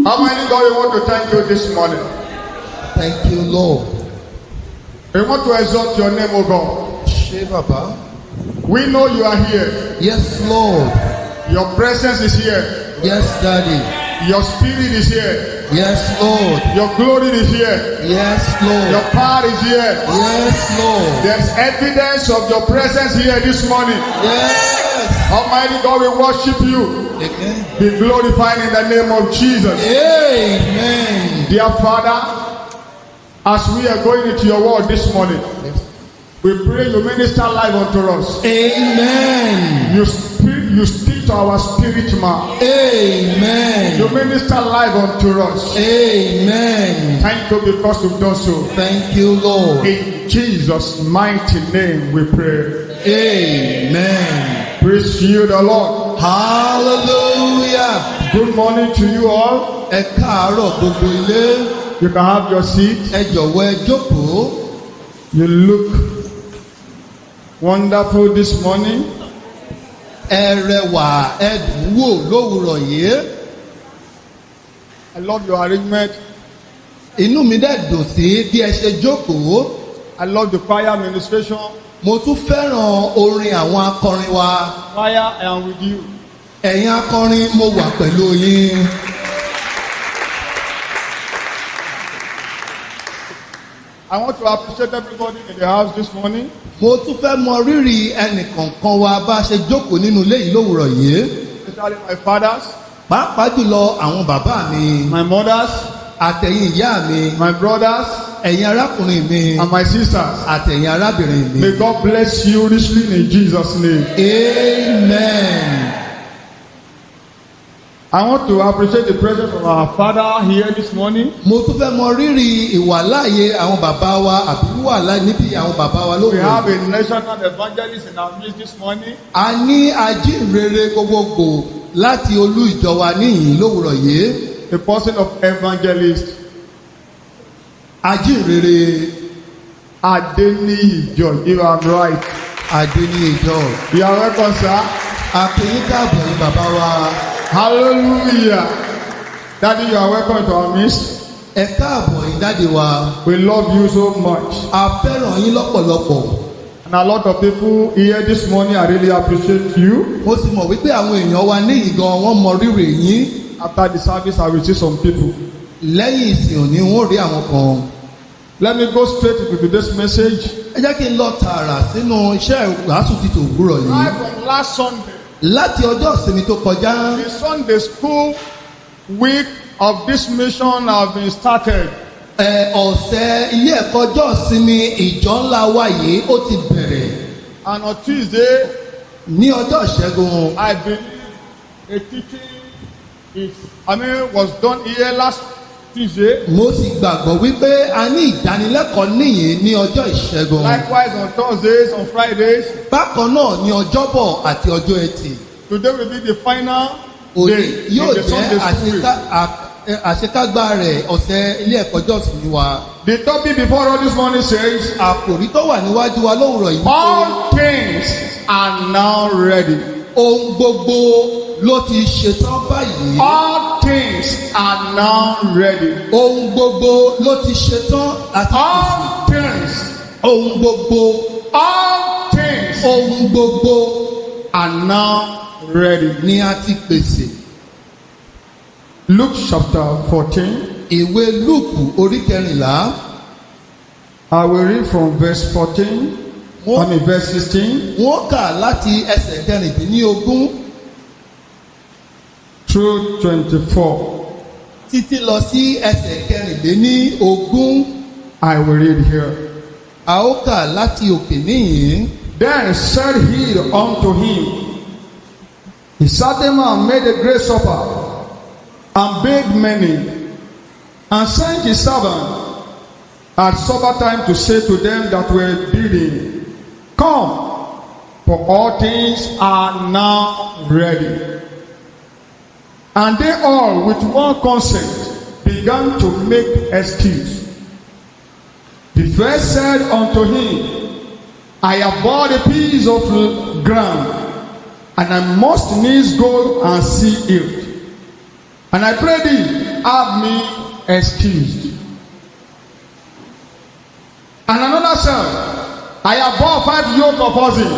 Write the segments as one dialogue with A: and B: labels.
A: How many God we want to thank you this morning?
B: Thank you, Lord.
A: We want to exalt your name, O God.
B: Ṣé bàbá?
A: We know you are here.
B: Yes, Lord.
A: Your presence is here.
B: Yes, Daddy.
A: Your spirit is here.
B: Yes, Lord.
A: Your glory is here.
B: Yes,
A: Your
B: Lord.
A: power is here.
B: Yes, Lord.
A: There's evidence of your presence here this morning.
B: Yes.
A: Almighty God, we worship you.
B: Again.
A: Be glorified in the name of Jesus.
B: Amen.
A: Dear Father, as we are going into your word this morning, we pray you minister life unto us.
B: Amen.
A: You speak to our spirit man.
B: Amen.
A: You minister life unto us.
B: Amen.
A: Thank you because you've done so.
B: Thank you, Lord.
A: In Jesus' mighty name we pray.
B: Amen.
A: Praise you the Lord.
B: Hallelujah.
A: Good morning to you all.
B: Ẹ káàárọ̀ gbogbo ilé.
A: You can have your seat.
B: Ẹ jọ̀wọ́ ẹ jókòó.
A: You look wonderful this morning.
B: Ẹ rẹwà ẹ dùn wò lówùrọ̀ yìí.
A: I love your arrangement.
B: Inú mi dẹ̀ dùn sí bí ẹ ṣe jókòó.
A: I love the choir administration.
B: Mo tún fẹ́ràn orin àwọn akọrin wa.
A: Choir, I am with you.
B: Ẹ̀yin akọrin mo wà pẹ̀lú yín.
A: I want to appreciate everybody in the house this morning.
B: Mo tún fẹ́ mọ rírì ẹnìkọ̀ọ̀kan wa bá a ṣe jókòó nínú ilé yìí lówùrọ̀ yìí.
A: Especially my fathers,
B: Pàápàá jùlọ àwọn bàbá mi,
A: my mothers,
B: àtẹ̀yin ìyá mi,
A: my brothers,
B: ẹ̀yin arákùnrin mi,
A: and my sisters.
B: àtẹ̀yin arábìnrin mi.
A: May God bless you richly in Jesus' name.
B: Amen.
A: I want to appreciate the presence of our father here this morning.
B: Mo tún fẹ́ mọ rírì ìwàláàyè àwọn bàbá wa àbí wíwàlá níbi àwọn bàbá wa
A: We have
B: lówùrọ̀.
A: a national evangelist in our midst this morning.
B: A ní ajínrere gbogbogbò láti olú ìjọ wa níyìn lówùrọ̀ yìí.
A: The person of evangelist
B: Ajínrere
A: Adeniyi George. You are right.
B: Adéníyìjọ.
A: You are welcome, sir.
B: Àpèyí káàbọ̀ yìí bàbá wa.
A: Hallelujah. Daddy, you are welcome to our midst.
B: Ẹ káàbọ̀ yìí dáde wa.
A: We love you so much.
B: A fẹ́ràn yín lọ́pọ̀lọpọ̀.
A: And a lot of people here this morning, I really appreciate you.
B: Mo sì mọ̀ wípé àwọn èèyàn wa níyìn gan wọ́n mọ rírì yín.
A: After the service, I will see some people.
B: Lẹ́yìn ìsìn òní wọ́n rí àwọn kan.
A: Let me go straight into today's message.
B: Ẹ jẹ́ kí n lọ tààrà sínú iṣẹ́ ìwàásù títò òwúrọ̀ yìí.
A: Right from last Sunday,
B: Láti ọjọ́ ìsinmi tó kọjá,
A: the Sunday school week of this mission have been started.
B: ọ̀sẹ̀ ilé ẹ̀kọ́ ọjọ́ ìsinmi ìjọ ńlá wa yìí ó ti bẹ̀rẹ̀.
A: And on Tuesday,
B: Ní ọjọ́ ìṣẹ́gun,
A: I believe a teaching was done here last Tuesday.
B: mo sì gbàgbọ́ wípé a ní ìdánilẹ́kọ̀ọ́ níyìn ní ọjọ́ ìṣẹ́gun.
A: Likewise on Thursdays, on Fridays.
B: Bákan náà ní ọjọ́bọ̀ àti ọjọ́ ẹtì.
A: Today will be the final
B: Òní
A: day
B: yóò
A: in the
B: jẹ́
A: Sunday school week.
B: àṣekágbá rẹ̀ ọ̀sẹ̀ ilé ẹ̀kọ́ ọjọ́ ìsinmi wa.
A: The topic before us this morning says,
B: Àkòrí tó wà níwájú wa lówùrọ̀ yìí.
A: all things are now ready.
B: Ohun gbogbo ló ti ṣetán báyìí.
A: All things are now ready.
B: Ohun gbogbo ló ti ṣetán àti pèsè.
A: All things,
B: Ohun gbogbo.
A: all things
B: Ohun gbogbo
A: are now ready.
B: ni a ti pèsè.
A: Luke chapter 14.
B: Ìwé Lúùkù orí 14.
A: I will read from verse 14. Verse 16
B: Wọ́n kà láti ẹsẹ̀ 14
A: through 24.
B: títí lọ sí ẹsẹ̀ 24.
A: I will read here.
B: A ó kà láti òkè níhìn.
A: Then said he unto him, a certain man made a great supper, and begged many, and sent his servant at supper time to say to them that were bidding, come, for all things are now ready. And they all with one consent began to make excuse. The first said unto him, I have bought a piece of ground, and I must needs go and see it. And I pray thee, have me excused. And another said, I have bought 5 yoke of oxen.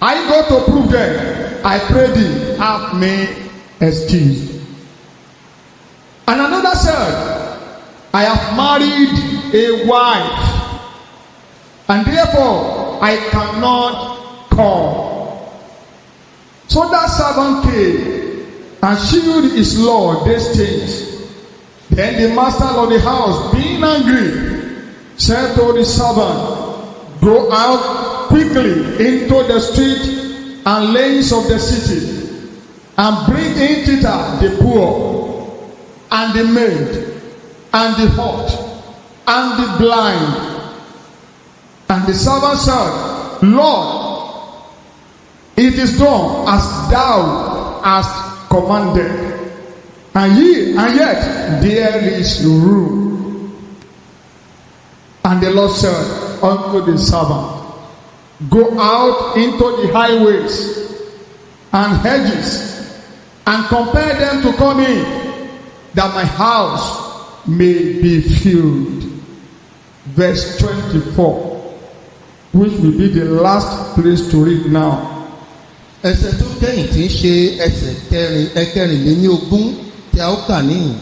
A: I go to prove them. I pray thee, have me excused. And another said, I have married a wife, and therefore I cannot come. So that servant came and shewed his lord these things. Then the master of the house, being angry, said to the servant, go out quickly into the street and lanes of the city, and bring in thither the poor, and the maid, and the halt, and the blind. And the servant said, Lord, it is done as thou hast commanded, and yet there is room. And the Lord said unto the servant, go out into the highways and hedges, and compel them to come in, that my house may be filled. Verse 24, which will be the last place to read now.
B: Ẹsẹ̀ tó kẹ́yìn tí ń ṣe ẹsẹ̀ ẹ̀kẹrìnlélógún tí a ó kà níyìn.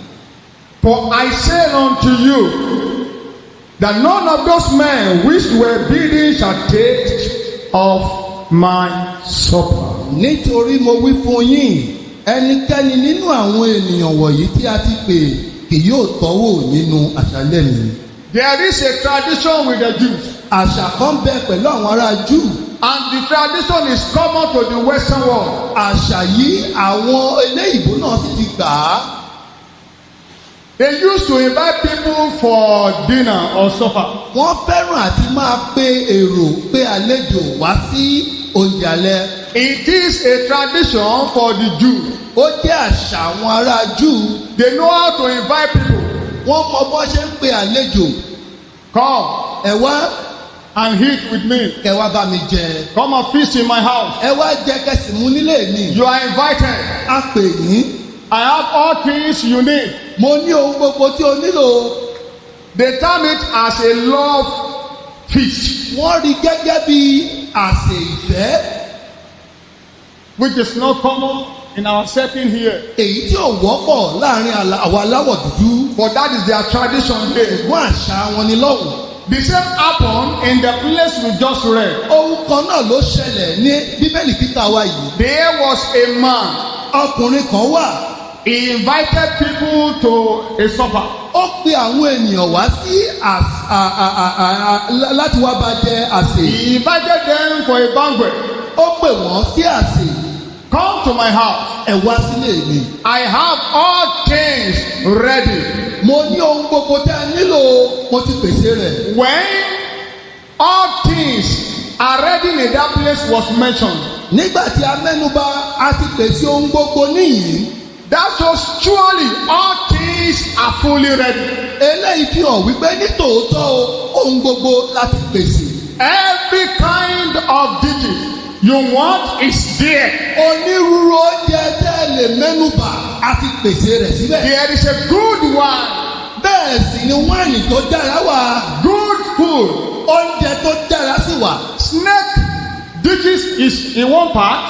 A: For I say unto you, that none of those men which were bidden shall taste of my supper.
B: Nítorí mo wí fún yín, ẹnikẹ́ni nínú àwọn ènìyàn wọ̀nyí tí a ti pè kì yóò tọ́wò nínú àṣálẹ́ mi.
A: There is a tradition with the Jews.
B: Àṣà kan bẹ pẹ̀lú àwọn ará Júù.
A: And the tradition is common to the Western world.
B: Àṣà yìí àwọn eléyìíbó náà sì ti gbà á.
A: They used to invite people for dinner or supper.
B: Wọ́n fẹ́ràn àti máa pe èrò pé àlejò wá sí oúnjẹ alẹ́.
A: It is a tradition for the Jews.
B: Ó jẹ́ àṣà àwọn ará Júù.
A: They know how to invite people.
B: Wọ́n mọ bó ṣe ń pe àlejò.
A: Come
B: Ẹ wá
A: and eat with me.
B: ẹ wá bá mi jẹ.
A: Come and feast in my house.
B: Ẹ wá jẹ kẹsì mú nílé mi.
A: You are invited.
B: A pè yín.
A: I have all things you need.
B: Mo ní ohun gbogbo tí o nílò.
A: They term it as a love feast,
B: Wọ́n rí gẹ́gẹ́ bí àsè ìfẹ́.
A: which is not common in our setting here.
B: Èyí tí ò wọ́pọ̀ láàrin àwọn aláwọ̀ dúdú.
A: But that is their tradition here.
B: Wọ́n àṣà wọn ni lọ́hùn.
A: The same happened in the place we just read.
B: Ohun kan náà ló ṣẹlẹ̀ ní Bíbélì kíkà wa yìí.
A: There was a man.
B: Ọkùnrin kan wà.
A: He invited people to a supper.
B: Ó pe àwọn ènìyàn wá sí láti wá bá jẹ àsè.
A: He invited them for a banquet.
B: Ó pè wọ́n sí àsè.
A: Come to my house.
B: Ẹ wá sílé mi.
A: I have all things ready.
B: Mo ní ohun gbogbo tẹ́ ẹ nílò, mo ti pèsè rẹ̀.
A: When all things are ready in that place was mentioned.
B: Nígbà tí a mẹ́nubà, a ti pèsè ohun gbogbo níyìí.
A: That shows surely all things are fully ready.
B: Eléyìí fi hàn wípé ní tòótọ́ ohun gbogbo láti pèsè.
A: Every kind of dish you want is there.
B: Onírúurú oúnjẹ tẹ́ ẹ lè mẹ́nubà, a ti pèsè rẹ̀ síbẹ̀.
A: There is a good wine.
B: Bẹ́ẹ̀ sì ni wáìnì tó dára wà.
A: Good food.
B: Oúnjẹ tó dára sì wà.
A: Snake dishes is in one part.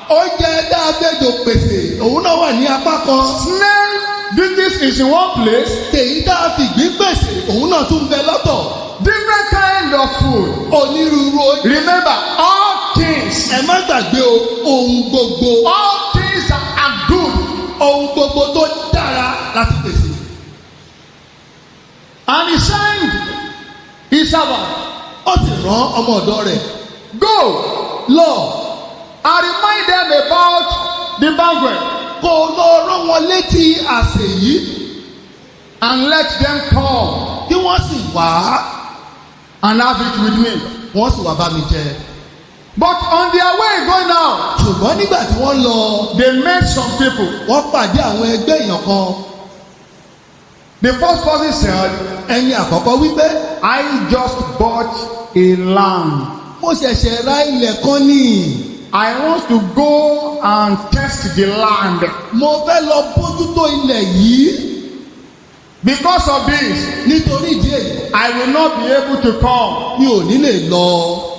B: Oúnjẹ dáadéjò pèsè òun náà wà ní apá kan.
A: Snail dishes is in one place.
B: Tèyí tá a fi gbín pèsè òun náà tún bẹ lọ́tọ̀.
A: Different kind of food.
B: Onírúurú oúnjẹ.
A: Remember, all things.
B: Ẹ má gbàgbé o, ohun gbogbo.
A: All things are good.
B: Ohun gbogbo tó dára láti pèsè.
A: And he sent his servant.
B: Ó sì rán ọmọ ọ̀dọ̀ rẹ̀.
A: Go
B: Lọ.
A: and remind them about the banquet.
B: Kó lọ rán wọn létí àsè yìí.
A: And let them come
B: Kí wọ́n sì wá.
A: and have it with me.
B: Wọ́n sì wá bá mi jẹ.
A: But on their way going out,
B: Ṣùgbọ́n nígbà tí wọ́n lọ,
A: they met some people.
B: wọ́n pàdé àwọn ẹgbẹ́ èèyàn kan.
A: The first person said,
B: Ẹni àkọ́kọ́ wípé,
A: I just bought a land.
B: mo ṣẹ̀ṣẹ̀ ra ilẹ̀ kan ní.
A: I want to go and test the land.
B: mo fẹ́ lọ bójútó ilẹ̀ yìí.
A: Because of this,
B: nítorí ìdí èyí
A: I will not be able to come.
B: mi ò ní lè lọ.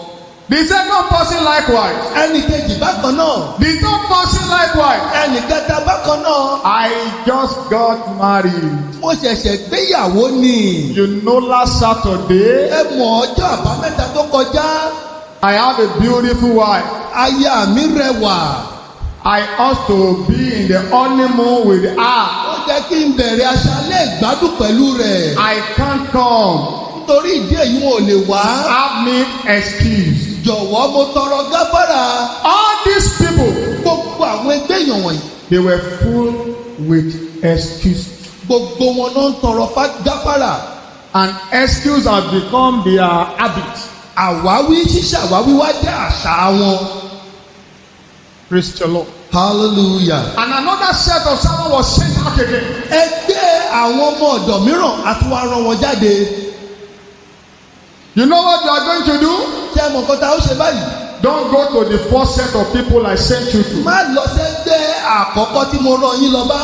A: The second person likewise.
B: ẹnì kejì bákan náà.
A: The third person likewise.
B: ẹnì kẹta bákan náà.
A: I just got married.
B: mo ṣẹ̀ṣẹ̀ gbéyàwó ni.
A: You know, last Saturday,
B: ẹ mọ̀ ọjọ́ àbámẹ́ta tó kọjá.
A: I have a beautiful wife.
B: aya mi rẹwà.
A: I ought to be in the honeymoon with her.
B: ó jẹ́ kí n bẹ̀rẹ̀ aṣálẹ̀ ìgbádùn pẹ̀lú rẹ̀.
A: I can't come.
B: nítorí ìdí èyí wọn ò lè wá.
A: Have me excused.
B: jọ̀wọ́ mo tọrọ gáfárà.
A: All these people,
B: gbogbo àwọn ẹgbẹ́ èèyàn wọ̀nyí.
A: they were full with excuses.
B: gbogbo wọn náà ń tọrọ gáfárà.
A: And excuse has become their habit.
B: àwáwí ṣíṣàwáwí wá jẹ́ àṣà wọn.
A: Praise the Lord.
B: hallelujah.
A: And another set of servants was sent out again.
B: ẹgbẹ́ àwọn ọmọ ọ̀dọ̀ mìíràn àti wá rán wọn jáde.
A: You know what you are going to do?
B: ṣé mo kọ́ ta ó ṣe báyìí.
A: Don't go to the first set of people I sent you to.
B: má lọ sẹ́gbẹ́ àkọ́kọ́ tí mo rán yín lọ bá.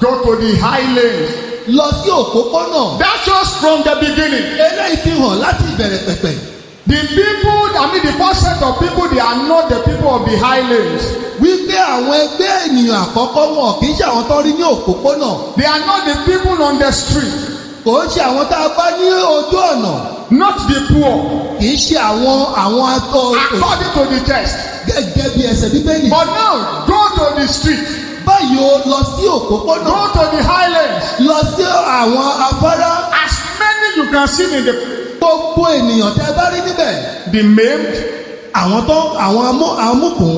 A: Go to the highlands.
B: lọ sí òpópónà.
A: That was from the beginning.
B: eléyìí fi hàn láti ìbẹ̀rẹ̀ pẹ̀pẹ̀.
A: The the first set of people, they are not the people of the highlands.
B: wípé àwọn ẹgbẹ́ ènìyàn àkọ́kọ́ wọn kì í ṣe àwọn tó rí ní òpópónà.
A: They are not the people on the street.
B: kò ń ṣe àwọn tá a bá ní ojú ọ̀nà.
A: Not the poor.
B: kì í ṣe àwọn atọ́.
A: According to the text.
B: gẹ́gẹ́ bí ẹsẹ̀ bíbélì.
A: But now, go to the street.
B: báyìí o lọ sí òpópónà.
A: Go to the highlands.
B: lọ sí àwọn afárá.
A: As many you can see in the
B: gbogbo ènìyàn tẹ́ bá rí níbẹ̀.
A: the maimed,
B: àwọn amúkùn.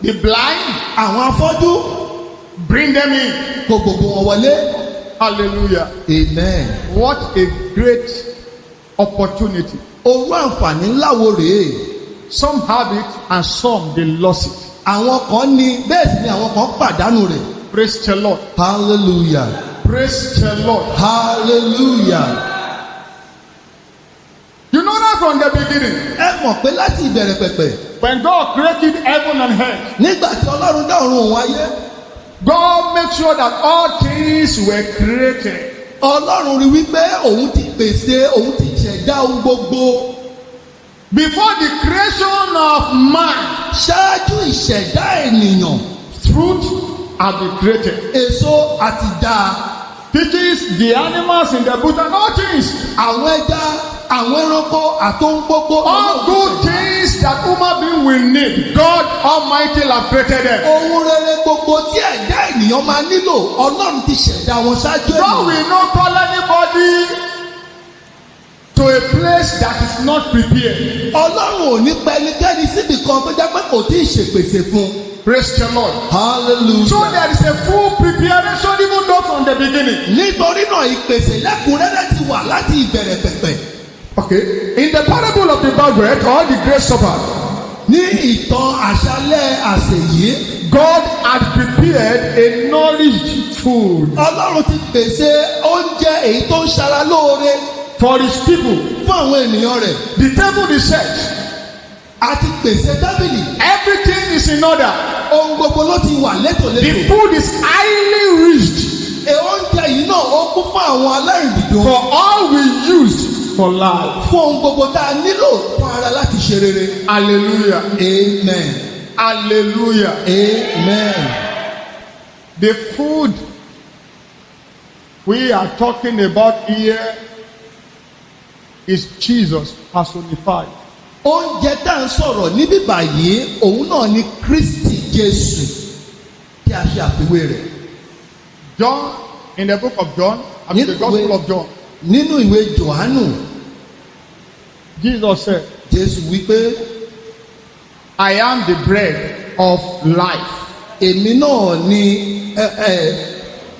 A: the blind,
B: àwọn afọ́jú.
A: bring them in.
B: kó gbogbo wọn wọlé.
A: Hallelujah.
B: amen.
A: What a great opportunity.
B: orú àǹfààní ńlá wo rèé.
A: Some have it and some they lost it.
B: àwọn kan ní bẹ́ẹ̀ sì ni àwọn kan pàdánù rẹ̀.
A: Praise the Lord.
B: hallelujah.
A: Praise the Lord.
B: hallelujah.
A: You know that from the beginning.
B: ẹ mọ̀ pé láti ìbẹ̀rẹ̀ pẹ̀pẹ̀.
A: When God created heaven and earth,
B: nígbà tí ọlọ́run dá ọ̀run òun ayé.
A: God made sure that all things were created.
B: ọlọ́run rí wípé òun ti pèsè òun ti ṣẹ̀dá ohun gbogbo.
A: Before the creation of man,
B: ṣáájú ìṣẹ̀dá ènìyàn.
A: fruit had been created.
B: èso àti dáa.
A: Fishes, the animals in the bush, and all things.
B: àwọn ẹja àwọn ẹranko àtohun gbogbo.
A: All good things that human being will need, God Almighty have created them.
B: ohun rere gbogbo tí ẹ̀dá ènìyàn máa nílò ọlọ́run ti ṣẹ̀dá wọn ṣáájú
A: God
B: ènìyàn.
A: will not call anybody to a place that is not prepared.
B: ọlọ́run ò ní pa ẹnikẹ́ni síbi kan tó jẹ́ pé kò tí ì ṣèpèsè fún.
A: Praise the Lord.
B: hallelujah.
A: So there is a full preparation even though from the beginning.
B: nítorí náà ìpèsè lẹ́kùnrẹ́rẹ́ ti wà láti ìbẹ̀rẹ̀ pẹ̀pẹ̀.
A: Okay. In the parable of the banquet or the great supper,
B: ní ìtàn àṣálẹ́ àsè yìí.
A: God had prepared a nourished food
B: ọlọ́run ti pèsè oúnjẹ èyí tó ń ṣara lóore
A: for his people.
B: fún àwọn ènìyàn rẹ̀.
A: The table is set.
B: a ti pèsè tábìlì.
A: Everything is in order.
B: ohun gbogbo ló ti wà
A: The
B: létòlétò.
A: food is highly rich
B: oúnjẹ yìí náà ó kún fún àwọn aláìdìdùn.
A: for all we used for life.
B: fún ohun gbogbo tá a nílò fún ara láti ṣe rere.
A: Hallelujah.
B: amen.
A: Hallelujah.
B: amen.
A: The food we are talking about here is Jesus personified.
B: oúnjẹ tá à ń sọ̀rọ̀ níbí báyìí òun náà ni Kristi Jésù tí a ṣe àfiwé rẹ̀.
A: John, in the book of John, the Gospel of John,
B: nínú ìwé Jòhánù
A: Jesus said,
B: Jésù wípé
A: I am the bread of life.
B: èmi náà ni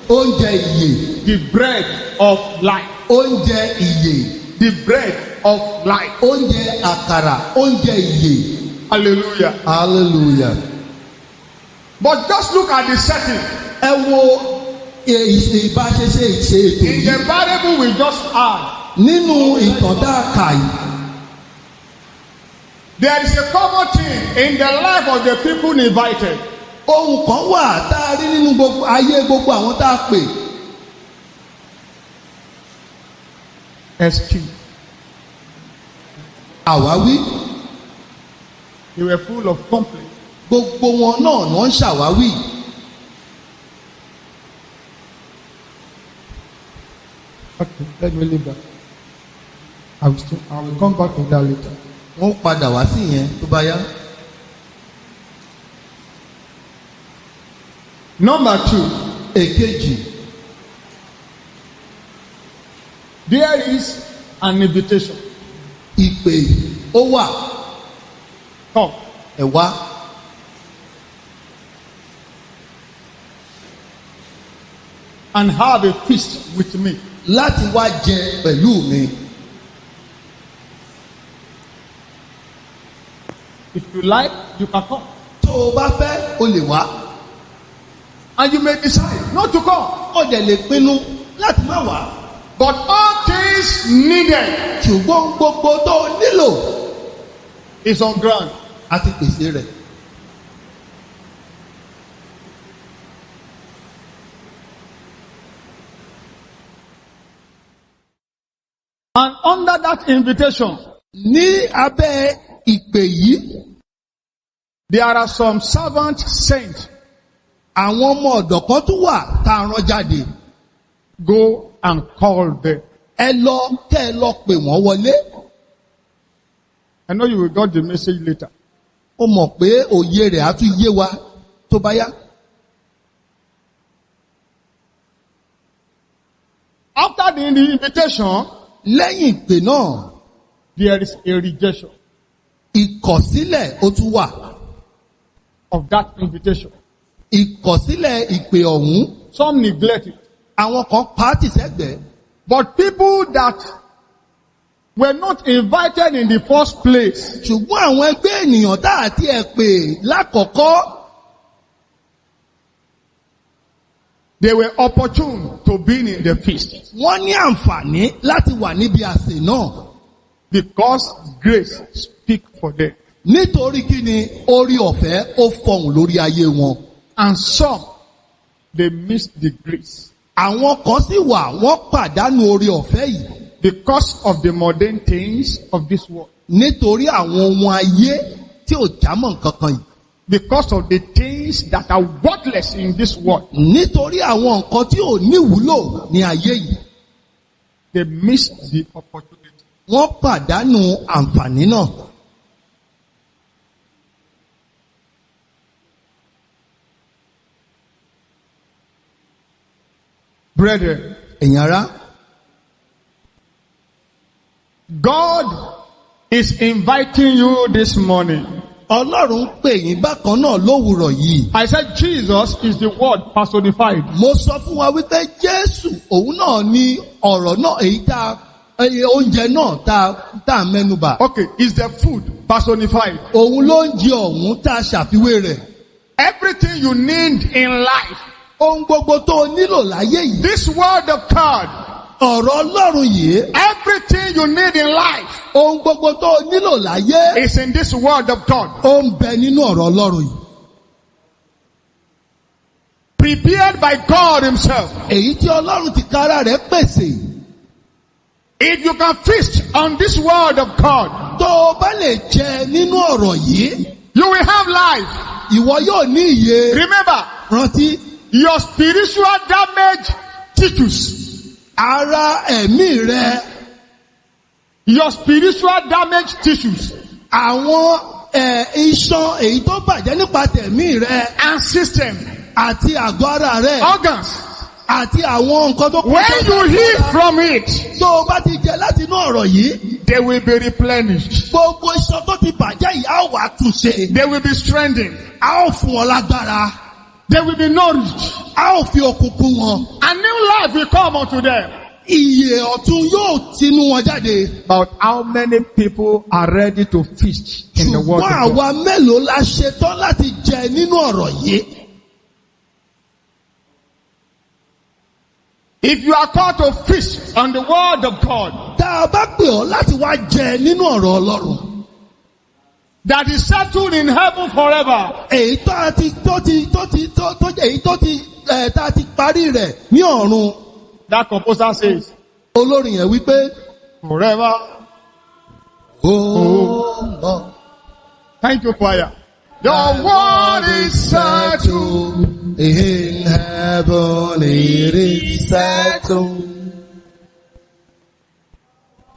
B: oúnjẹ ìyè.
A: The bread of life.
B: oúnjẹ ìyè.
A: The bread of life.
B: oúnjẹ àkàrà oúnjẹ ìyè.
A: Hallelujah.
B: hallelujah.
A: But just look at the setting.
B: ẹ wo ìbáṣeṣe ìṣe ètò
A: In
B: yìí.
A: the parable we just had,
B: nínú ìtàn tá a kà yìí.
A: There is a common thing in the life of the people invited.
B: Ohun kan wà tá a rí nínú gbogbo ayé gbogbo àwọn tá a pè.
A: Excuse.
B: Àwáwí.
A: They were full of complaints.
B: Gbogbo wọn náà ni wọ́n ń ṣàwáwí.
A: Okay, let me leave that. I will come back to that later.
B: Wọ́n padà wá sí yẹn tó bá yá.
A: Number 2.
B: Èkejì.
A: There is an invitation.
B: Ìpè ó wà.
A: Come.
B: Ẹ wá.
A: And have a feast with me.
B: Láti wá jẹ pẹ̀lú mi.
A: If you like, you can come.
B: Tó o bá fẹ́, o lè wá.
A: And you may decide not to come.
B: Ó dẹ̀ lè pinnu láti má wá.
A: But all things needed
B: Ṣùgbọ́n gbogbo tó o nílò
A: is on ground.
B: a ti pèsè rẹ̀.
A: And under that invitation,
B: Ní abẹ́ ìpè yìí,
A: there are some servants sent.
B: àwọn ọmọ ọ̀dọ̀ kan tún wà tá a rán jáde.
A: Go and call them.
B: Ẹ lọ kẹ́ ẹ lọ pè wọ́n wọlé.
A: I know you will get the message later.
B: Ó mọ̀ pé òye rẹ̀ á tún yé wa tó bá yá.
A: After the invitation,
B: Lẹ́yìn ìpè náà,
A: there is a rejection
B: ìkọ̀sílẹ̀ ó tún wà.
A: of that invitation.
B: Ìkọ̀sílẹ̀ ìpè ọ̀hún,
A: Some neglect it.
B: àwọn kan pàtì sẹ́gbẹ̀ẹ́.
A: But people that were not invited in the first place,
B: Ṣùgbọ́n àwọn ẹgbẹ́ ènìyàn tá àti ẹ̀ pè lákọ̀ọ́kọ́,
A: they were opportune to be in the feast
B: wọ́n ní àǹfààní láti wà níbi àsè náà.
A: because grace speak for them.
B: Nítorí kí ni orí ọ̀fẹ́ ó fọhùn lórí ayé wọn.
A: And some, they missed the grace
B: Àwọn kan sì wà wọ́n pàdánù orí ọ̀fẹ́ yìí
A: because of the mundane things of this world.
B: nítorí àwọn ohun ayé tí ò jámọ́ nǹkan kan yìí.
A: Because of the things that are worthless in this world.
B: Nítorí àwọn nǹkan tí ò níwúlò ní ayé yìí.
A: They missed the opportunity.
B: Wọ́n pàdánù àǹfààní náà.
A: Brethren,
B: Ẹ̀yin ará,
A: God is inviting you this morning.
B: Ọlọ́run ń pè yín bákan náà lówùrọ̀ yìí.
A: I said Jesus is the word personified.
B: Mo sọ fún wa wípé Jésù òun náà ni ọ̀rọ̀ náà èyí tá oúnjẹ náà tá a mẹ́nubà.
A: Okay, is the food personified.
B: Òun ló ń jẹ ọ̀hún tá a ṣàfiwé rẹ̀.
A: Everything you need in life.
B: Ohun gbogbo tó o nílò láyé yìí.
A: This word of God.
B: Ọ̀rọ̀ Ọlọ́run yìí.
A: Everything you need in life
B: Ohun gbogbo tó o nílò láyé.
A: is in this word of God.
B: Ó ń bẹ nínú ọ̀rọ̀ Ọlọ́run yìí.
A: Prepared by God himself.
B: Èyí tí Ọlọ́run ti kára rẹ̀ pèsè.
A: If you can feast on this word of God,
B: Tó o bá lè jẹ nínú ọ̀rọ̀ yìí,
A: you will have life.
B: ìwọ yóò ní ìyè.
A: Remember,
B: Rántí,
A: your spiritual damage tissues.
B: ara ẹ̀mí rẹ,
A: Your spiritual damage tissues
B: àwọn iṣan èyí tó bàjẹ́ nípa tẹ̀mí rẹ
A: and system,
B: àti àgọ́ ara rẹ
A: organs.
B: àti àwọn nǹkan tó
A: When you eat from it,
B: tó o bá ti jẹ láti inú ọ̀rọ̀ yìí,
A: they will be replenished.
B: gbogbo iṣan tó ti bàjẹ́ yìí á wà tún ṣe.
A: They will be strengthened.
B: A ó fún wọn lágbára.
A: They will be nourished.
B: A ó fi okun kún wọn.
A: A new life will come unto them.
B: Ìyè ọ̀tun yóò tinú wọn jáde.
A: But how many people are ready to feast in the word of
B: Ṣùgbọ́n
A: God?
B: àwa mélòó la ṣetán láti jẹ nínú ọ̀rọ̀ yìí?
A: If you are called to feast on the word of God,
B: Tá a bá pè ọ́ láti wá jẹ nínú ọ̀rọ̀ Ọlọ́run,
A: that is settled in heaven forever.
B: Èyí tá a ti parí rẹ̀ ní ọ̀run.
A: That composer says,
B: Olórin yẹn wípé.
A: forever.
B: Oh Lord.
A: Thank you, choir. Your word is settled.
B: In heaven it is settled.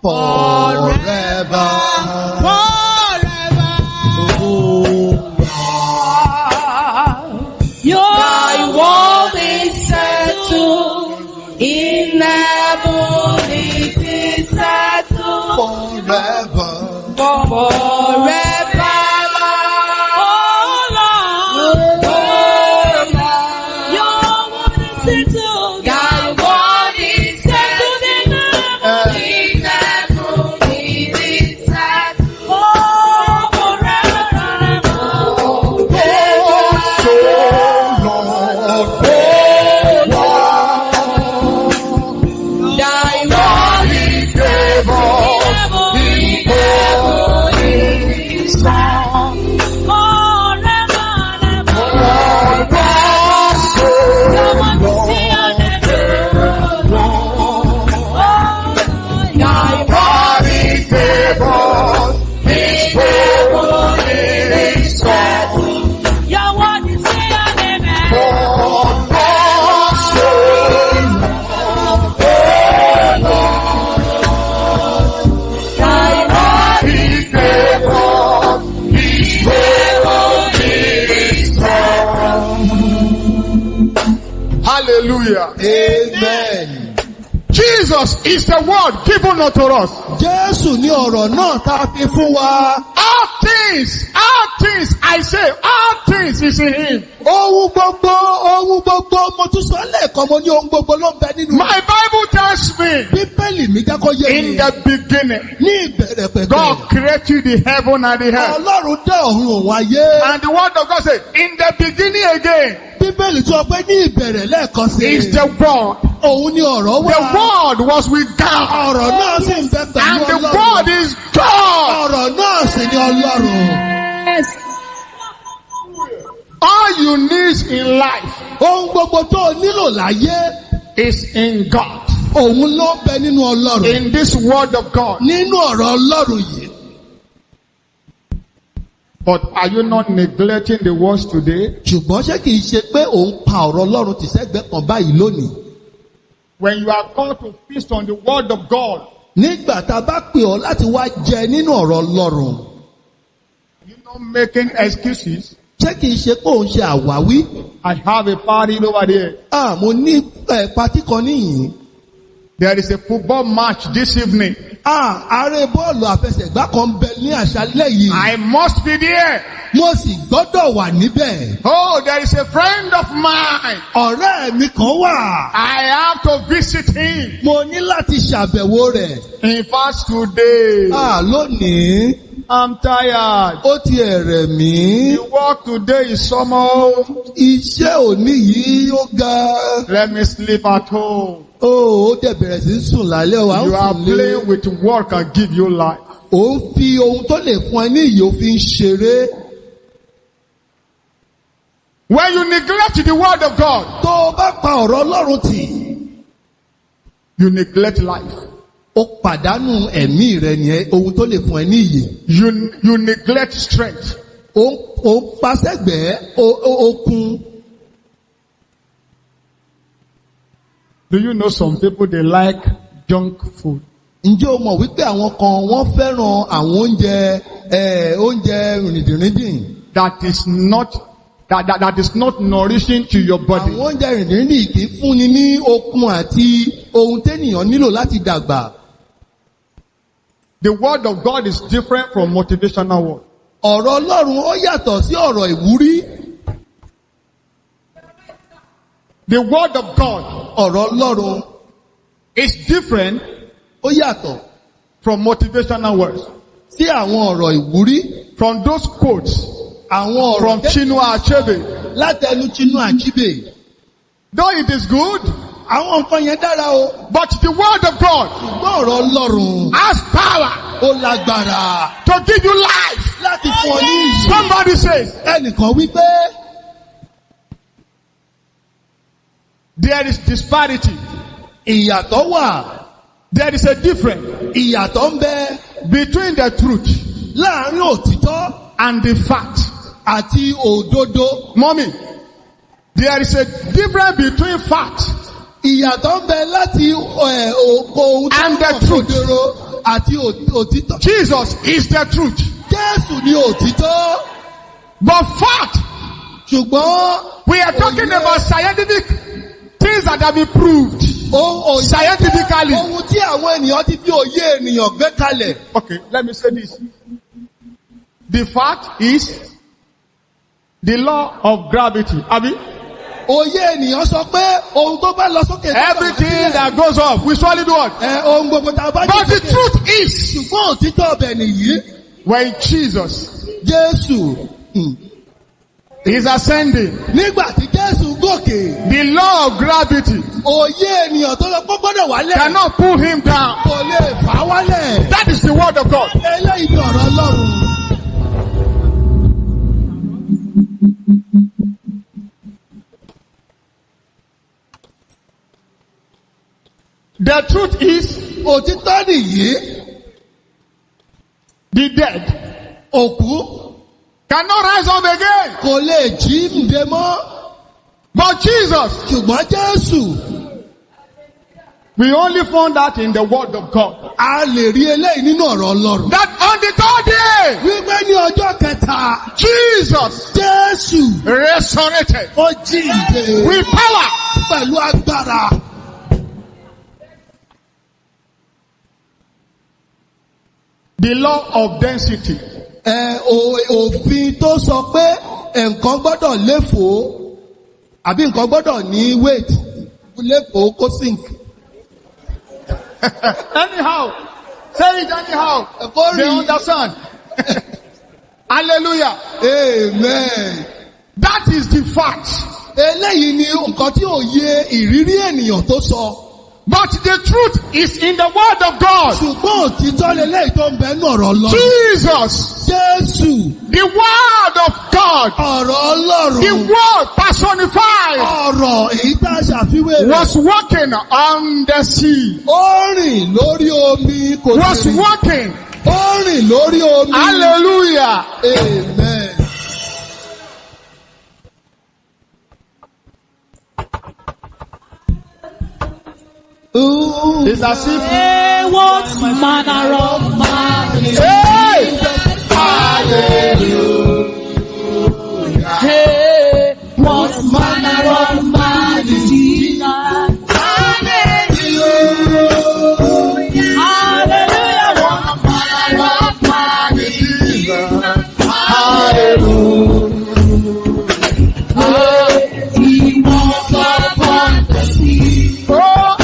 B: Forever.
C: Your word is settled. In heaven it is settled.
B: Forever.
C: Forever. Oh Lord. Your word is settled. Your word is settled in heaven. In heaven it is settled. Oh, forever.
A: Hallelujah.
B: Amen.
A: Jesus is the word given unto us.
B: Jésù ní ọ̀rọ̀ náà tá a fi fún wa.
A: All things, I say, all things is in him.
B: Ohun gbogbo, mo tún sọ lẹ́ẹ̀kan mo ní ohun gbogbo ló ń bẹ nínú.
A: My Bible tells me,
B: Bíbélì mi jẹ́ kó yé mi.
A: in the beginning,
B: Ní ìbẹ̀rẹ̀ pẹ̀pẹ̀.
A: God created the heaven and the earth.
B: Ọlọ́run dá ọ̀run òun ayé.
A: And the word of God says, in the beginning again,
B: Bíbélì sọ pé ní ìbẹ̀rẹ̀ lẹ́ẹ̀kan sí.
A: is the word.
B: Òun ni ọ̀rọ̀ wà.
A: The word was with God.
B: Ọ̀rọ̀ náà sì ń bẹ pẹ̀lú
A: And the
B: Ọlọ́run.
A: word is God.
B: Ọ̀rọ̀ náà sì ni Ọlọ́run.
A: All you need in life
B: Ohun gbogbo tó o nílò láyé.
A: is in God.
B: Òun ló ń bẹ nínú Ọlọ́run.
A: In this word of God.
B: Nínú ọ̀rọ̀ Ọlọ́run yìí.
A: But are you not neglecting the words today?
B: Ṣùgbọ́n ṣé kìí ṣe pé òun pa ọ̀rọ̀ Ọlọ́run tì sẹ́gbẹ̀ẹ́ kan báyìí lónìí?
A: When you are called to feast on the word of God,
B: Nígbà tá a bá pè ọ́ láti wá jẹ nínú ọ̀rọ̀ Ọlọ́run.
A: you're not making excuses.
B: Ṣé kìí ṣe pé òun ṣe àwáwí?
A: I have a party over there.
B: Mo ní patí kan níyìn.
A: There is a football match this evening.
B: Ààrẹ bọ́ọ̀lù àfẹsẹ̀gbá kan bẹ ní àṣálẹ́ yìí.
A: I must be there.
B: Mo sì gbọ́dọ̀ wà níbẹ̀.
A: Oh, there is a friend of mine.
B: Ọ̀rẹ́ mi kan wà.
A: I have to visit him.
B: Mo ní láti ṣàbẹ̀wò rẹ̀.
A: In fact, today,
B: Lónìí,
A: I'm tired.
B: ó ti ẹ̀rẹ̀ mí.
A: The work today is somehow.
B: Iṣẹ́ òní yìí ó ga.
A: Let me sleep at home.
B: Ó dẹ̀ bẹ̀rẹ̀ sí sùn lálẹ́ wa.
A: You are playing with what can give you life.
B: Ó ń fi ohun tó lè fún ẹ ní ìyè òfin ṣeré.
A: When you neglect the word of God,
B: Tó o bá pa ọ̀rọ̀ Ọlọ́run tì,
A: you neglect life.
B: ó pàdánù ẹ̀mí rẹ nìyẹn, ohun tó lè fún ẹ ní ìyè.
A: You neglect strength.
B: Ó ń pasẹ́gbẹ̀ẹ́ okun.
A: Do you know some people, they like junk food?
B: Ǹjẹ́ o mọ̀ wípé àwọn kan wọ́n fẹ́ràn àwọn oúnjẹ rìndìnrìndìn?
A: That is not nourishing to your body.
B: Àwọn oúnjẹ rìndìnrìndìn kì í fúnni ní okun àti ohun tẹ́nìyàn nílò láti dàgbà.
A: The word of God is different from motivational word.
B: Ọ̀rọ̀ Ọlọ́run ó yàtọ̀ sí ọ̀rọ̀ ìwúrí.
A: The word of God
B: Ọ̀rọ̀ Ọlọ́run
A: is different
B: ó yàtọ̀
A: from motivational words.
B: sí àwọn ọ̀rọ̀ ìwúrí.
A: From those quotes
B: Àwọn
A: from
B: ọ̀rọ̀
A: Chinua Achebe.
B: látẹnu Chinua Achebe.
A: Though it is good,
B: Àwọn nǹkan yẹn dára o.
A: but the word of God
B: Ṣùgbọ́n ọ̀rọ̀ Ọlọ́run
A: has power
B: ó lágbára
A: to give you life.
B: láti fún ọ ní ìyè.
A: Somebody says,
B: Ẹnìkan wí pé
A: there is disparity.
B: ìyàtọ̀ wà,
A: There is a difference
B: ìyàtọ̀ ń bẹ
A: between the truth
B: láàrin òtítọ́
A: and the fact.
B: àti òdodo.
A: Mommy, there is a difference between fact
B: Ìyàtọ̀ ń bẹ láti ohun
A: And the
B: tó
A: truth.
B: òdodo àti òtítọ́.
A: Jesus is the truth.
B: Jésù ni òtítọ́.
A: But fact,
B: Ṣùgbọ́n
A: we are talking
B: Òye.
A: about scientific things that have been proved.
B: òye
A: Scientifically.
B: jẹ́ ohun tí àwọn ènìyàn ti fi òye ènìyàn gbé kalẹ̀.
A: Okay, let me say this. The fact is the law of gravity. Abi?
B: Òye ènìyàn sọ pé ohun tó bá lọ sókè.
A: Everything that goes up, we surely do what?
B: Ohun gbogbo tá a bá
A: But the
B: sókè.
A: truth is,
B: Ṣùgbọ́n òtítọ́ ọbẹ̀ nìyí.
A: when Jesus
B: Jésù.
A: is ascending,
B: Nígbà tí Jésù gòkè,
A: the law of gravity
B: òye ènìyàn tó lọ gbọ́dọ̀ wálẹ̀.
A: cannot pull him down.
B: Kò lè fà á wálẹ̀.
A: That is the word of God.
B: Eléyìí ni ọ̀rọ̀ Ọlọ́run.
A: The truth is,
B: Òtítọ́ nìyí.
A: the dead
B: Òkú
A: cannot rise up again.
B: kò lè jí ǹde mọ́.
A: But Jesus,
B: Ṣùgbọ́n Jésù,
A: we only found that in the word of God.
B: a lè rí eléyìí nínú ọ̀rọ̀ Ọlọ́run.
A: That on the third day,
B: Wípé ní ọjọ́ kẹta,
A: Jesus
B: Jésù
A: resurrected
B: ó jíǹde
A: with power.
B: pẹ̀lú agbára.
A: The law of density.
B: Òfin tó sọ pé nǹkan gbọ́dọ̀ léfòó àbí nǹkan gbọ́dọ̀ ní weight léfòó kó sink.
A: Anyhow, say it anyhow. They understand. Hallelujah.
B: Amen.
A: That is the fact.
B: Eléyìí ni nǹkan tí òye ìrírí ènìyàn tó sọ.
A: But the truth is in the word of God.
B: Ṣùgbọ́n òtítọ́ leléyìí tó ń bẹ nínú ọ̀rọ̀ Ọlọ́run.
A: Jesus,
B: Jésù,
A: the word of God,
B: ọ̀rọ̀ Ọlọ́run.
A: the word personified,
B: Ọ̀rọ̀ èyí tá a ṣàfiwé rẹ̀.
A: was walking on the sea.
B: Ó rìn lórí omi kò
A: Was
B: sì rìn.
A: walking.
B: Ó rìn lórí omi.
A: Hallelujah.
B: Amen. Ooh.
A: It's as if,
C: Hey, what manner of man is
A: hey,
C: Hey, what manner of man is Jesus? Hallelujah, what manner of man is Jesus? He walks upon the sea.
A: oh,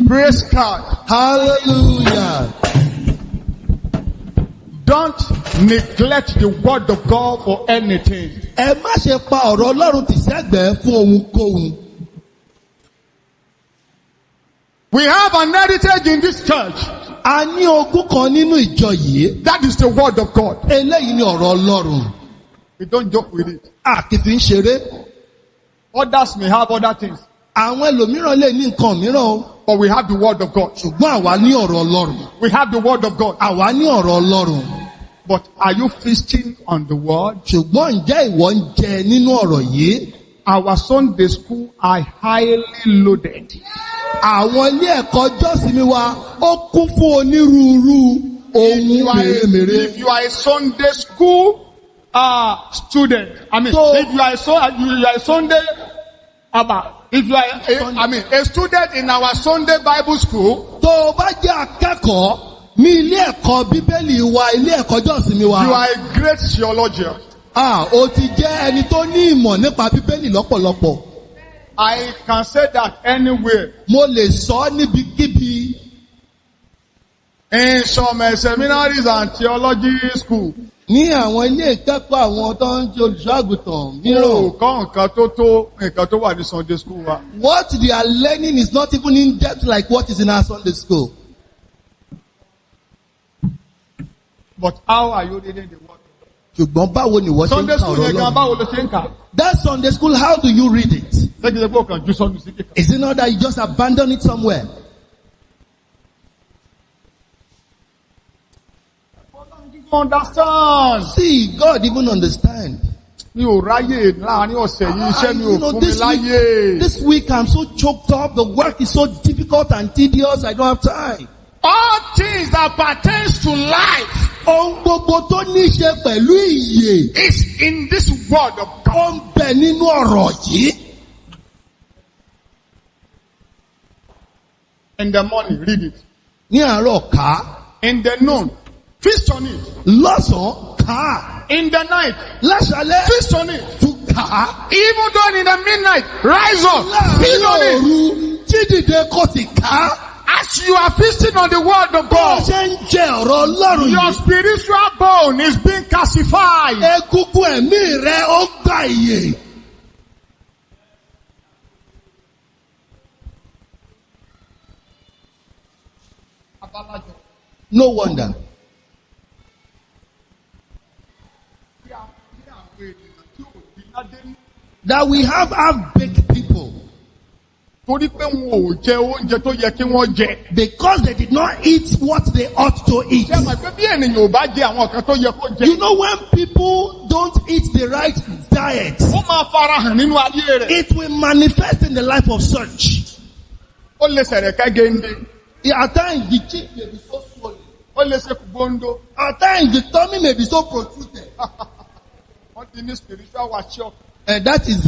A: praise God.
B: Hallelujah.
A: Don't neglect the word of God for anything.
B: Ẹ má ṣe pa ọ̀rọ̀ Ọlọ́run tì sẹ́gbẹ̀ẹ́ fún ohunkóhun.
A: We have an heritage in this church.
B: A ní ogún kan nínú ìjọ yìí.
A: That is the word of God.
B: Eléyìí ni ọ̀rọ̀ Ọlọ́run.
A: We don't joke with it.
B: A kì í fi ń ṣeré.
A: Others may have other things,
B: Àwọn ẹlòmíràn lè ní nǹkan mìíràn o.
A: but we have the word of God.
B: Ṣùgbọ́n àwa ní ọ̀rọ̀ Ọlọ́run.
A: We have the word of God.
B: Àwa ní ọ̀rọ̀ Ọlọ́run.
A: But are you feasting on the word?
B: Ṣùgbọ́n ǹjẹ́ ìwọ ń jẹ nínú ọ̀rọ̀ yìí?
A: Our Sunday school are highly loaded.
B: Àwọn ilé ẹ̀kọ́ jọ́sìnmi wa ó kún fún onírúurú ohun mèremère.
A: If you are a Sunday school student,
B: So-
A: if you are a Sunday, if you are a student in our Sunday Bible school,
B: Tó o bá jẹ́ akẹ́kọ̀ọ́ ní ilé ẹ̀kọ́ Bíbélì wa, ilé ẹ̀kọ́ jọ́sìnmi wa,
A: you are a great theologian.
B: O ti jẹ́ ẹni tó ní ìmọ̀ nípa Bíbélì lọ́pọ̀lọpọ̀.
A: I can say that anywhere.
B: Mo lè sọ ọ́ níbikíbi.
A: In some seminaries and theology school.
B: Ní àwọn ilé ìkẹ́kọ̀ọ́ àwọn tó ń jẹ́ olùṣọ́-àgùntàn mìíràn.
A: Ó kọ́ nǹkan tó nǹkan tó wà ní Sunday school wa.
B: What they are learning is not even in depth like what is in our Sunday school.
A: But how are you reading the word?
B: Ṣùgbọ́n báwo ni wọ́n ṣe ń
A: Sunday
B: ka
A: school
B: ọ̀rọ̀
A: yẹn gan
B: Ọlọ́run?
A: báwo ló ṣe ń kà?
B: That Sunday school, how do you read it?
A: Ṣé kìí ṣe pé o kàn ju sọ́nù sí kíkà?
B: Is it not that you just abandon it somewhere?
A: Understand.
B: See, God even understand.
A: Mi ò ráyè láàrin ọ̀sẹ̀ yìí, iṣẹ́ mi ò fún mi láyè.
B: This week I'm so choked up. The work is so difficult and tedious. I don't have time.
A: All things that pertains to life
B: Ohun gbogbo tó ní ṣe pẹ̀lú ìyè.
A: is in this word of God.
B: Ó ń bẹ nínú ọ̀rọ̀ yìí.
A: In the morning, read it.
B: Ní àárọ̀ kà á.
A: In the noon, feast on it.
B: Lọ́sàn-án kà á.
A: In the night,
B: Láṣálẹ́
A: feast on it.
B: tún kà á.
A: Even though in the midnight, rise up, feast on
B: Láàárín
A: it.
B: òru jídìde kò sì kà á.
A: As you are feasting on the word of
B: Bó o
A: God,
B: ṣe ń jẹ ọ̀rọ̀ Ọlọ́run
A: your
B: yìí.
A: spiritual bone is being calcified.
B: Egungun ẹ̀mí rẹ̀ ó gbà ìyè. No wonder. That we have half-baked people
A: Torí pé wọn ò jẹ oúnjẹ tó yẹ kí wọ́n jẹ.
B: because they did not eat what they ought to eat.
A: Ṣé mọ̀ pé bí ènìyàn ò bá jẹ àwọn kan tó yẹ kó jẹ?
B: You know when people don't eat the right diet,
A: Ó máa farahàn nínú ayé rẹ̀.
B: it will manifest in the life of such.
A: Ó lè sẹ̀rẹ̀ kẹ́gẹ́ndé.
B: At times the cheek may be so swollen.
A: Ó lè ṣe kùgbóńdó.
B: At times the tummy may be so protruded.
A: Wọ́n ti ní spiritual workshop.
B: That is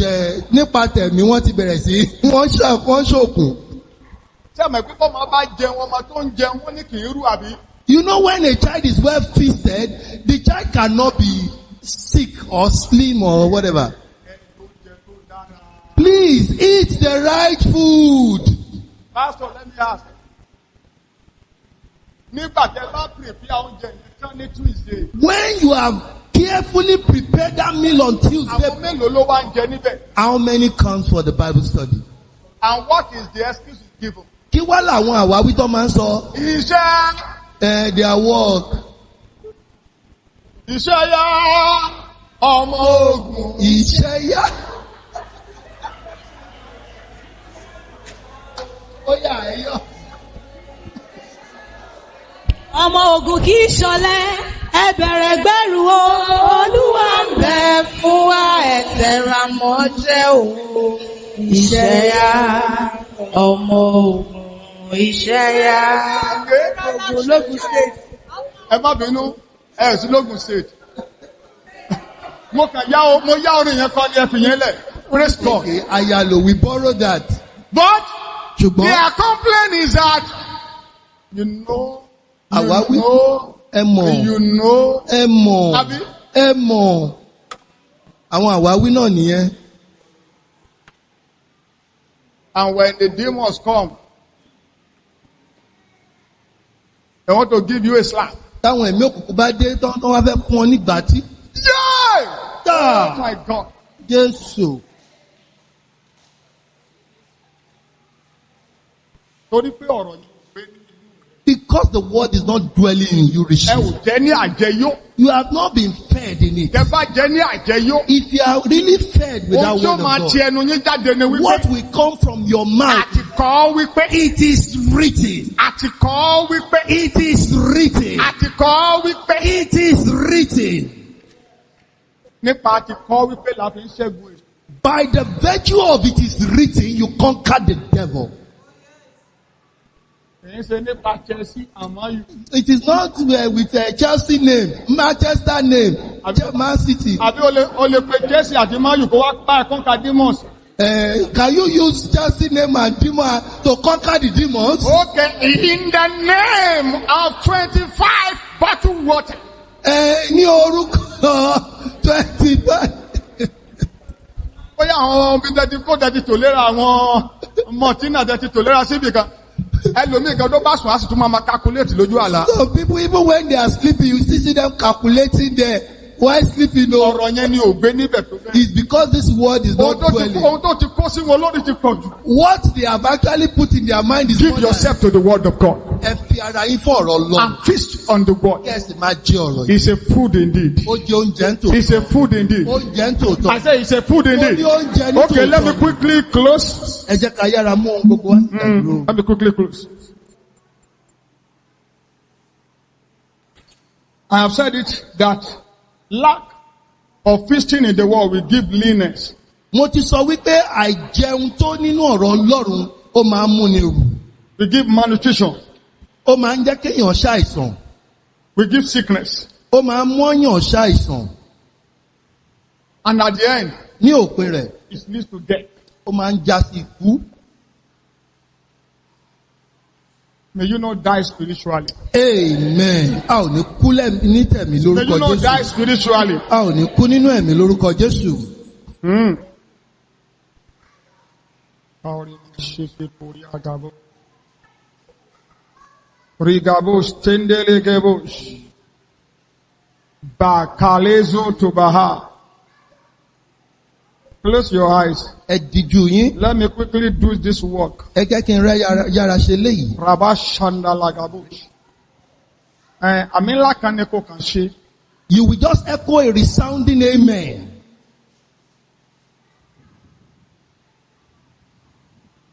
B: nípa tẹ̀mí wọ́n ti bẹ̀rẹ̀ sí. Wọ́n ṣòkùn.
A: Ṣé mọ̀ pé bọ́mọ bá jẹun ọmọ tó ń jẹun wọ́n ní kì í rú àbí?
B: You know when a child is well feasted, the child cannot be sick or slim or whatever. Please eat the right food.
A: Pastor, let me ask. Nígbà tẹ́ bá prepare oúnjẹ yẹn tán ní Tuesday.
B: When you have carefully prepared that meal on Tuesday,
A: Àwọn mélòó ló wá ń jẹ níbẹ̀?
B: how many comes for the Bible study?
A: And what is the excuse given?
B: Kí wá làwọn àwáwí tó máa ń sọ?
A: Iṣẹ́
B: Their work.
A: iṣẹ́ yá ọmọ ogun.
B: Iṣẹ́ yá. Ó yà ẹ́ yọ.
C: Ọmọ ogun kì í ṣọ̀lẹ, ẹ bẹ̀rẹ̀ gbẹ́rù o. Olúwa ń bẹ fún wa, ẹ tẹra mọ́ṣẹ́ o. Iṣẹ́ yá, ọmọ ogun, iṣẹ́ yá. Ogun Ológun State.
A: Ẹ má bínú, ẹ sí lógun state. Mo yá orin yẹn kọ́ ní ẹ fi yẹn lẹ̀. Praise God.
B: Okay, Ayalo, we borrow that.
A: But
B: Ṣùgbọ́n
A: their complaint is that you know.
B: àwáwí ẹ mọ̀.
A: You know.
B: Ẹ mọ̀.
A: Àbí?
B: Ẹ mọ̀. Àwọn àwáwí náà nìyẹn.
A: And when the demons come, they want to give you a slap.
B: Táwọn ẹ̀mí òkùnkùn bá dé tán wá fẹ́ kún ọ nígbà tí.
A: Yay!
B: Tá.
A: Oh my God.
B: Jésù.
A: Torí pé ọ̀rọ̀ yìí ò gbé ní inú rẹ̀.
B: Because the word is not dwelling in you,
A: Ẹ
B: Rishi.
A: ò jẹ́ ní àjẹyó.
B: You have not been fed in it.
A: Tẹ bá jẹ́ ní àjẹyó.
B: If you are really fed with that
A: Ohun tí ó
B: word
A: máa
B: of
A: ti
B: God,
A: ẹnu yín jáde ni
B: what
A: wípé.
B: will come from your mouth,
A: Àti kọ́ wípé.
B: it is written.
A: Àti kọ́ wípé.
B: It is written.
A: Àti kọ́ wípé.
B: It is written.
A: Nípa àti kọ́ wípé la fi ń ṣẹ́gun èṣù.
B: By the virtue of it is written, you conquer the devil.
A: Kì í ṣe nípa Chelsea àmọ́ yìí.
B: It is not with a Chelsea name, Manchester name, Man City.
A: Àbí o lè pe Chelsea àti Mayu kó wá bá ẹ̀ kọ́ńkà demons.
B: Can you use Chelsea name and demon to conquer the demons?
A: Okay, in the name of 25 bottled water.
B: Ní orúkọ 25
A: bóyá àwọn bí tẹ́tí tò léra àwọn mọ̀tínà tẹ́tí tò léra síbì kan. Ẹlòmíì kan tó bá sùn á sì tún máa calculate lójú àlá.
B: So people, even when they are sleeping, you still see them calculating there. Why sleeping? No.
A: Ọ̀rọ̀ yẹn ni ò gbé níbẹ̀ tó bẹ́ẹ̀.
B: It's because this word is not dwelling.
A: Ohun tó ti kó sí wọn lórí ti pọ̀ jù.
B: What they have actually put in their mind is
A: Give yourself to the word of God.
B: Ẹ fi ara yín fún ọ̀rọ̀ Ọlọ́run.
A: And feast on the word.
B: Kẹ́sì máa jẹ ọ̀rọ̀ yìí.
A: It's a food indeed.
B: Ó jẹ oúnjẹ ń tòótọ́.
A: It's a food indeed.
B: Oúnjẹ ń tòótọ́.
A: I say it's a food indeed.
B: Ó ní oúnjẹ ní tòótọ́.
A: Okay, let me quickly close.
B: Ẹ jẹ́ ká yára mú ohun gbogbo wá sí ìdúró.
A: Let me quickly close. I have said it that lack of feasting in the world will give leanness.
B: Mo ti sọ wípé àìjẹun tó nínú ọ̀rọ̀ Ọlọ́run ó máa ń múni rù.
A: We give malnutrition.
B: Ó máa ń jẹ́ kéèyàn ṣàìsàn.
A: We give sickness.
B: Ó máa ń mọ́yàn ṣàìsàn.
A: And at the end,
B: Ní òpin rẹ̀,
A: it leads to death.
B: ó máa ń já sí ikú.
A: May you not die spiritually.
B: Amen. A ò ní kú ní tẹ̀mí
A: May
B: lórúkọ
A: you not die
B: Jésù.
A: spiritually.
B: A ò ní kú nínú ẹ̀mí lórúkọ Jésù.
A: Rigabos tendelegabos. Bakalezo to Baha. Close your eyes.
B: Ẹ dijú yín.
A: Let me quickly do this work.
B: Ẹ jẹ́ kí n rẹ́ yára ṣe léyìí.
A: Rabashandalagabos. Àmì ńlá kan ni kò kàn ṣe.
B: You will just echo a resounding amen.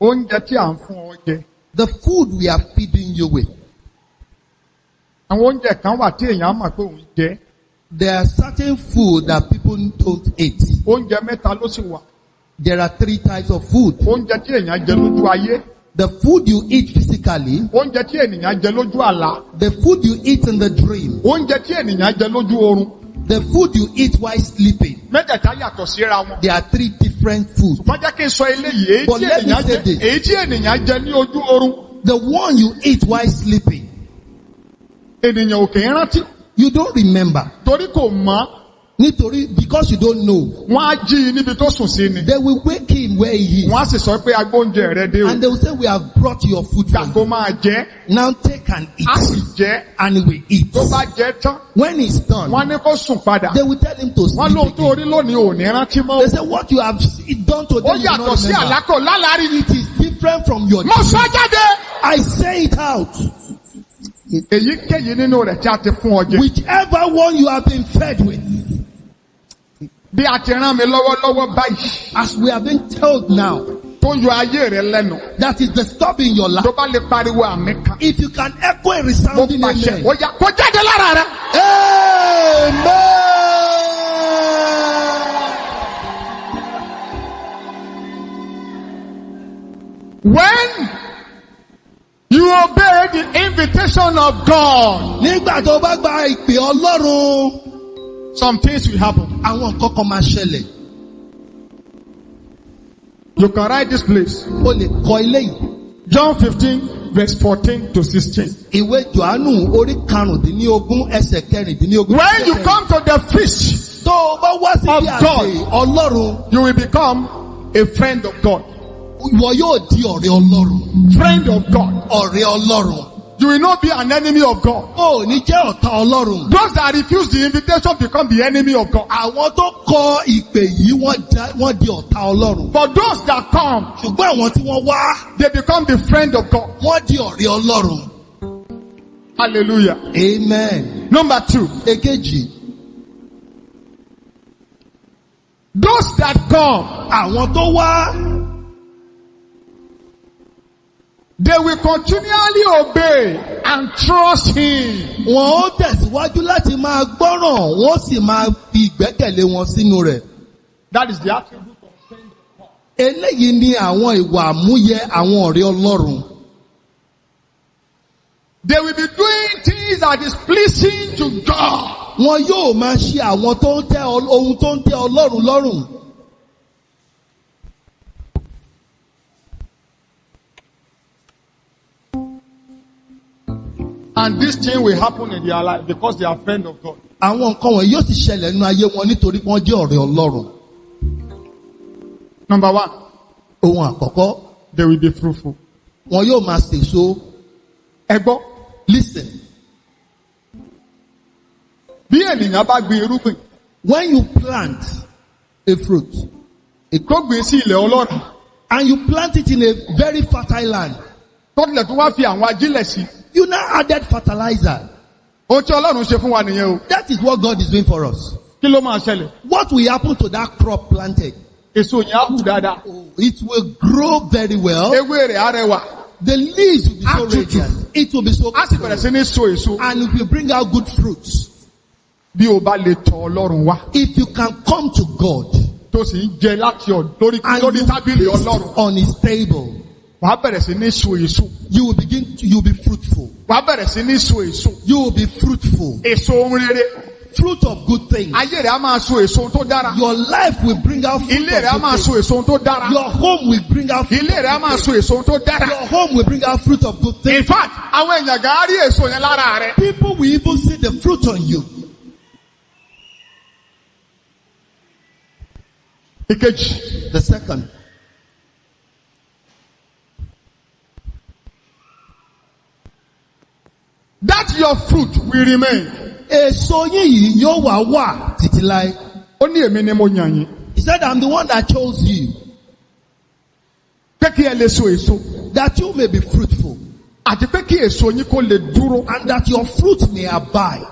A: Oúnjẹ tí à ń fún ọ jẹ.
B: The food we are feeding you with.
A: Àwọn oúnjẹ kan wà tí èèyàn mọ̀ pé òun jẹ.
B: There are certain food that people don't eat.
A: Oúnjẹ mẹ́ta ló sì wà.
B: There are 3 types of food.
A: Oúnjẹ tí èèyàn jẹ lójú ayé.
B: The food you eat physically.
A: Oúnjẹ tí ènìyàn jẹ lójú àlá.
B: The food you eat in the dream.
A: Oúnjẹ tí ènìyàn jẹ lójú oorun.
B: The food you eat while sleeping.
A: Mẹ́tẹ̀ẹ̀ta yàtọ̀ síra wọn.
B: There are 3 different foods.
A: Wọ́n jẹ́ kí n sọ eléyìí.
B: But let me say this.
A: Èyí tí ènìyàn jẹ ní ojú oorun.
B: The one you eat while sleeping.
A: Ènìyàn ò kì í rántí.
B: You don't remember.
A: Torí kò mọ̀.
B: Nítorí because you don't know.
A: Wọ́n á jí i níbi tó sùn sí ni.
B: They will wake him where he is.
A: Wọ́n á sì sọ pé agbóúnjẹ rẹ dé o.
B: And they will say, we have brought your food for
A: Gbàgbó
B: you.
A: máa jẹ.
B: Now take and
A: Á sì
B: eat.
A: jẹ.
B: And he will eat.
A: Tó bá jẹ tán.
B: When it's done,
A: Wọ́n ní kó sùn padà.
B: they will tell him to
A: Wọ́n
B: sleep
A: lóhun tó
B: again.
A: orí lónìí ò ní rántí mọ́.
B: They say, what you have done today,
A: Ó
B: you will
A: yàtọ̀
B: not
A: sí
B: remember.
A: àlákò lálàárí.
B: It is different from your
A: Mo sọ jáde.
B: I say it out.
A: Èyíkéyìí nínú rẹ̀ tí a ti fún ọ jẹ.
B: Whichever one you have been fed with.
A: Bí a ti rán mi lọ́wọ́lọ́wọ́ báyìí.
B: As we have been told now,
A: Tó yọ ayé rẹ lẹ́nu.
B: that is the stop in your life.
A: Tó bá lè pariwo àmì kan.
B: If you can echo a
A: Mo
B: resounding
A: pàṣẹ.
B: amen.
A: Ó yá kó jáde lára rẹ.
B: Amen.
A: When you obey the invitation of God,
B: Nígbà tó bá gba ìpè Ọlọ́run,
A: some things will happen.
B: àwọn nǹkan kan máa ṣẹlẹ̀.
A: You can write this place.
B: O lè kọ ilé yìí.
A: John 15 verse 14 to 16.
B: Ìwé Jòhánù orí karùndínlógún ẹsẹ̀ kẹrìndínlógún.
A: When you come to the feast,
B: Tó o bá wá sí
A: of
B: bí
A: God.
B: àgbè Ọlọ́run,
A: you will become a friend of God.
B: ìwọ yóò di ọ̀rẹ́ Ọlọ́run.
A: Friend of God.
B: Ọ̀rẹ́ Ọlọ́run.
A: You will not be an enemy of God.
B: O ò ní jẹ́ ọ̀tá Ọlọ́run.
A: Those that refuse the invitation become the enemy of God.
B: Àwọn tó kọ ìpè yìí wọ́n di ọ̀tá Ọlọ́run.
A: But those that come,
B: Ṣùgbọ́n àwọn tí wọ́n wá,
A: they become the friend of God.
B: wọ́n di ọ̀rẹ́ Ọlọ́run.
A: Hallelujah.
B: Amen.
A: Number 2.
B: Èkejì,
A: Those that come,
B: àwọn tó wá,
A: they will continually obey and trust Him.
B: wọ́n ó tẹ̀síwájú láti máa gbọ́ràn, wọ́n sì máa fi ìgbẹ́kẹ̀lé wọn sínú rẹ̀.
A: That is the attribute of friend.
B: Eléyìí ni àwọn ìwà àmúyẹ àwọn ọ̀rẹ́ Ọlọ́run.
A: They will be doing things that is pleasing to God.
B: Wọn yóò máa ṣe àwọn tó ń tẹ́ ohun tó ń tẹ́ Ọlọ́run lọ́rùn.
A: And this thing will happen in their life because they are friend of God.
B: Àwọn nǹkan wọ̀nyí yóò sì ṣẹlẹ̀ nínú ayé wọn nítorí wọ́n jẹ́ ọ̀rẹ́ Ọlọ́run.
A: Number one,
B: Ohun àkọ́kọ́,
A: they will be fruitful.
B: wọn yóò máa sèso.
A: Ẹ gbọ́,
B: Listen,
A: bí ènìyàn bá gbin irúgbìn,
B: when you plant a fruit,
A: tó gbìn sí ilẹ̀ ọlọ́ràá,
B: and you plant it in a very fertile land,
A: tó tilẹ̀ tó wá fi àwọn ajílẹ̀ sí.
B: you now added fertilizer.
A: Ohun tí Ọlọ́run ṣe fún wa nìyẹn o.
B: That is what God is doing for us.
A: Kí ló máa ṣẹlẹ̀?
B: What will happen to that crop planted?
A: Èso yẹn á hù dáadáa.
B: It will grow very well.
A: Ewé rẹ̀ á rẹwà.
B: The leaves will be so
A: Atutu.
B: radiant. It will be so
A: Á sì bẹ̀rẹ̀ sí ní so èso.
B: and it will bring out good fruits.
A: Bí o bá lè tọ̀ Ọlọ́run wá.
B: If you can come to God
A: Tó sì ń jẹ láti lórí
B: and
A: lórí
B: you
A: tábìlì
B: feast
A: Ọlọ́run.
B: on His table,
A: Wàá bẹ̀rẹ̀ sí ní so èso.
B: you will be fruitful.
A: Wàá bẹ̀rẹ̀ sí ní so èso.
B: You will be fruitful.
A: Èso ohun rere.
B: Fruit of good things.
A: Ayé rẹ̀ á máa so èso tó dára.
B: Your life will bring out fruit
A: Ilé rẹ̀ á
B: of
A: máa
B: good
A: so
B: things.
A: èso tó dára.
B: Your home will bring out fruit
A: Ilé
B: of
A: rẹ̀ á
B: good
A: máa
B: things.
A: so èso tó dára.
B: Your home will bring out fruit of good
A: In
B: things.
A: fact, àwọn èèyàn gan á rí èso yẹn lára rẹ̀.
B: People will even see the fruit on you.
A: Ìkejì.
B: The second,
A: That your fruit will remain.
B: èso yín yìí yóò wà títí láé.
A: Ó ní èmi ni mo yàn yín.
B: He said, I'm the one that chose you,
A: Pé kí ẹ lè so èso.
B: that you may be fruitful,
A: Àti pé kí èso yín kó lè dúró.
B: and that your fruit may abide.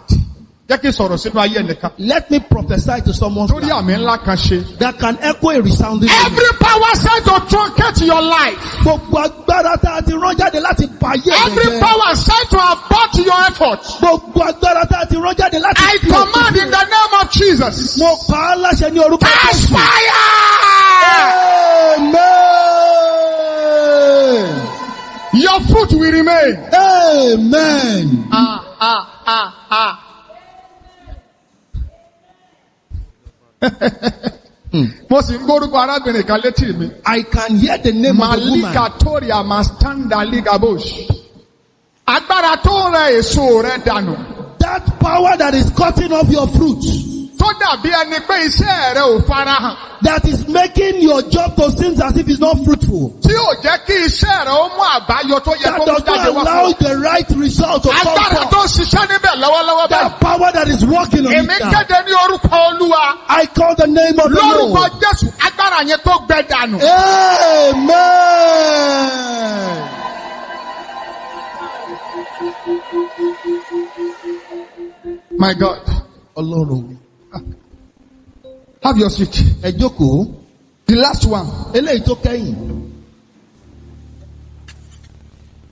A: Jẹ́ kí n sọ̀rọ̀ sínú ayé ẹnìkan.
B: Let me prophesy to someone's
A: Torí
B: life
A: àmì ńlá kan ṣe.
B: that can echo a resounding amen.
A: Every power sent to truncate your life.
B: Gbogbo agbára tá a ti rán jáde láti bà ayé rẹ
A: Every
B: jẹ́.
A: power sent to abort your efforts.
B: Gbogbo agbára tá a ti rán jáde láti
A: I
B: fi
A: command
B: òkú
A: in the name of Jesus.
B: mo pa á láṣẹ ní orúkọ
A: Catch
B: Jésù.
A: fire!
B: Amen.
A: Your fruit will remain.
B: Amen.
A: Mo sì ń gbórúkọ arábìnrin kan létí mi.
B: I can hear the name of the woman.
A: Malika Toria Mastanda Ligabosh. Agbára tó ń rẹ èso rẹ dànù.
B: That power that is cutting off your fruit,
A: Tó dàbí ẹni pé iṣẹ́ rẹ ò farahàn.
B: that is making your job to seem as if it's not fruitful,
A: Tí ò jẹ́ kí iṣẹ́ rẹ ó mú àbáyọ tó yẹ
B: that
A: kó mú
B: does
A: jáde
B: not
A: wá
B: allow
A: fún ọ.
B: the right result to come
A: Agbára
B: forth.
A: tó ń ṣiṣẹ́ níbẹ̀ lọ́wọ́lọ́wọ́ báyìí.
B: That power that is working on it
A: Èmi
B: now.
A: kéde ní orúkọ Olúwa.
B: I call the name of the
A: Lórúkọ
B: Lord.
A: Jésù, agbára yẹn tó gbẹ dànù.
B: Amen.
A: My God,
B: Ọlọ́run,
A: have your seat.
B: ẹ jókòó.
A: The last one.
B: Eléyìí tó kẹ́yìn.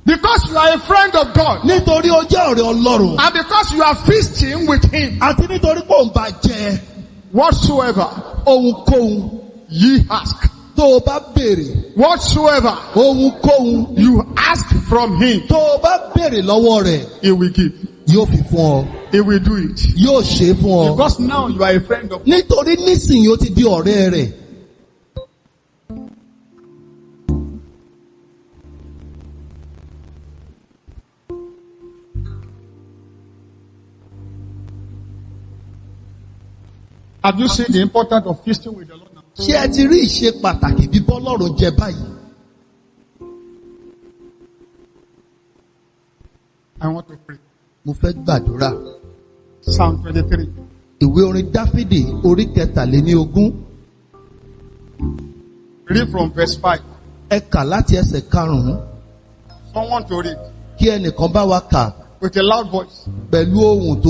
A: Because you are a friend of God.
B: Nítorí ó jẹ́ ọ̀rẹ́ Ọlọ́run.
A: And because you are feasting with Him.
B: Àti nítorí pé òun bá jẹ
A: Whatsoever
B: ohunkóhun
A: ye ask.
B: tó o bá béèrè.
A: Whatsoever
B: Ohunkóhun
A: you ask from Him.
B: tó o bá béèrè lọ́wọ́ rẹ̀
A: He will give.
B: yóò fi fún ọ.
A: He will do it.
B: Yóò ṣe é fún ọ.
A: Because now you are a friend of God.
B: Nítorí nísìnyí ó ti di ọ̀rẹ́ rẹ̀.
A: Have you seen the importance of feasting with the Lord now?
B: Ṣé ẹ ti rí ìṣe pàtàkì bí bọ́lọ́run jẹ báyìí?
A: I want to pray.
B: Mo fẹ́ gbàdúrà.
A: Psalm 23.
B: Ìwé orin Dáfídì orí 23.
A: Read from verse 5.
B: Ẹ kà láti ẹsẹ̀ 5.
A: Someone to read
B: Kí ẹnìkan bá wa kà
A: with a loud voice.
B: pẹ̀lú ohùn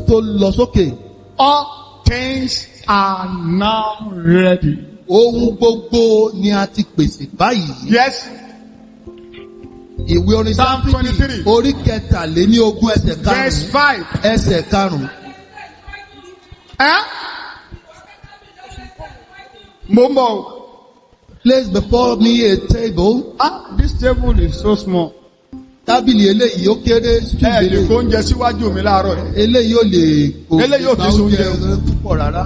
B: tó lọ sókè.
A: All things are now ready.
B: Ohun gbogbo ni a ti pèsè báyìí.
A: Yes.
B: Ìwé orin
A: Psalm
B: Dáfídì
A: 23.
B: orí 23 ẹsẹ̀
A: Verse
B: 5.
A: 5.
B: Ẹsẹ̀ 5.
A: Momo.
B: Place before me a table.
A: This table is so small.
B: Tábìlì eléyìí ó kéré stool
A: Lè
B: eléyìí.
A: kó oúnjẹ síwájú mi láàárọ̀ yìí.
B: Eléyìí ò lè
A: Eléyìí ò
B: gba
A: kìí ṣe
B: oúnjẹ
A: oúnjẹ.
B: púpọ̀ rárá.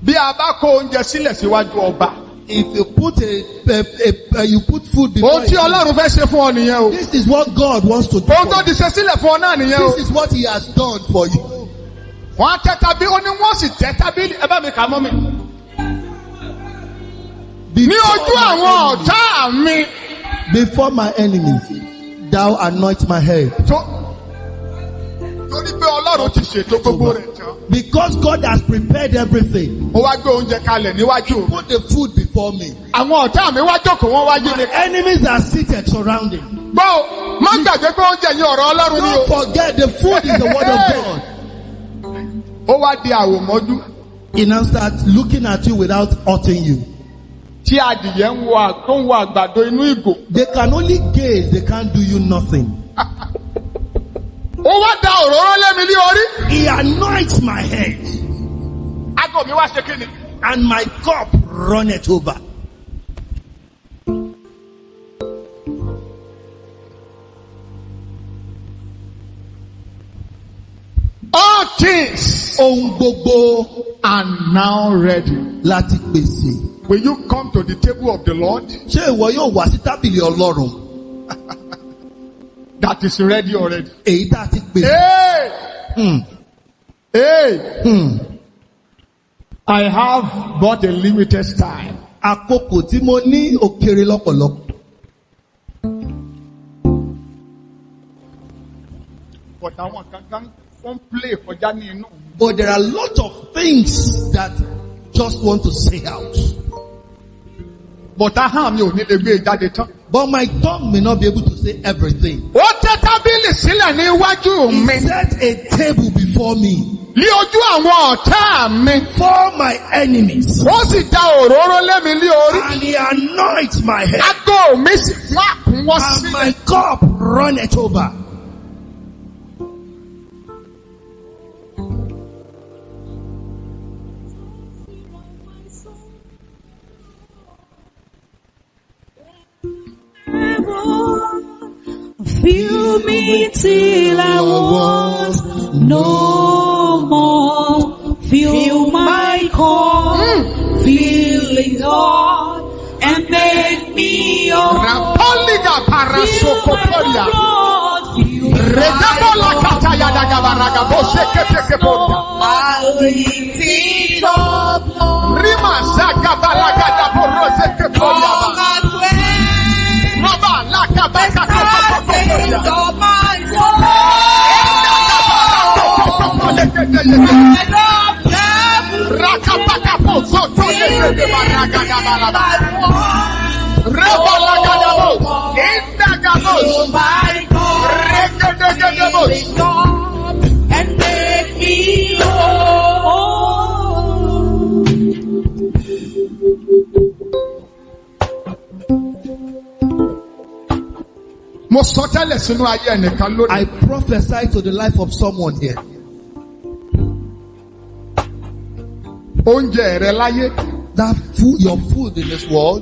A: Bí a bá kó oúnjẹ sílẹ̀ síwájú ọba.
B: If you put you put food before
A: Ohun tí Ọlọ́run fẹ́ ṣe fún ọ nìyẹn o.
B: this is what God wants to do
A: Ohun tó
B: for
A: ti
B: you.
A: ṣe sílẹ̀ fún ọ náà nìyẹn o.
B: This is what he has done for you.
A: Wọ́n á tẹ́ tábìlì, ó ní wọ́n sì tẹ́ tábìlì. Ẹ bá mi kà á mọ́ mi. ní ojú àwọn ọ̀tá mi.
B: Before my enemies, thou anoint my head.
A: Torí pé Ọlọ́run ti ṣètò gbogbo rẹ̀ tán.
B: Because God has prepared everything.
A: Ó wá gbé oúnjẹ kalẹ̀ níwájú.
B: Put the food before me.
A: Àwọn ọ̀tá mi wá jókòó wọ́n wá yí mi.
B: Enemies are seated surrounding.
A: Gbọ́ má gbàgbé pé oúnjẹ yìí ọ̀rọ̀ Ọlọ́run ni o.
B: Don't forget the food is the word of God.
A: Ó wá di àwòmọ́jú.
B: He now starts looking at you without hurting you.
A: Tí adìyẹ ń wo àgbàdo inú ìgò.
B: They can only gaze, they can't do you nothing.
A: Ó wá da òróró lé mi ní orí.
B: He anoints my head.
A: Ago mi wá ṣe kí ni?
B: And my cup runneth over.
A: All things
B: Ohun gbogbo
A: are now ready.
B: láti pèsè.
A: Will you come to the table of the Lord?
B: Ṣé ìwọ yóò wá sí tábìlì Ọlọ́run?
A: That is ready already.
B: Èyí tá a ti pèsè.
A: Hey! Hey! I have but a limited time.
B: Àkókò tí mo ní ó kéré lọ́pọ̀lọpọ̀.
A: But àwọn kankan wọ́n play kọjá ní inú.
B: But there are a lot of things that just want to say out.
A: But ahọ́n mi ò ní lè gbé e jáde tán.
B: But my tongue may not be able to say everything.
A: Ó tẹ́ tábìlì sílẹ̀ ní iwájú
B: He
A: mi.
B: set a table before me
A: Ní ojú àwọn ọ̀tá mi.
B: for my enemies.
A: Ó sì da òróró lé mi ní orí.
B: And he anoints my head.
A: Ago mi sì fún àkúnwọ́
B: And
A: sílẹ̀.
B: my cup runneth over.
C: Fill me till I want no more. Fill my cup, fill it all, and make me whole.
A: Rapoliga parasokopolia. Redabola kataya dagabaraga boseketekepolia. Rima zagabalaga da borosekepolia. Raba lakabaka kokokokopolia. Rakabaka pokokokopolia. Maragadabalaba. Rebalagadabo. Indagabos. Regadagabos.
C: And make me whole.
A: Mo sọ tẹ́lẹ̀ sínú ayé ẹnìkan lónìí.
B: I prophesy to the life of someone here.
A: Oúnjẹ rẹ láyé.
B: That food, your food in this world,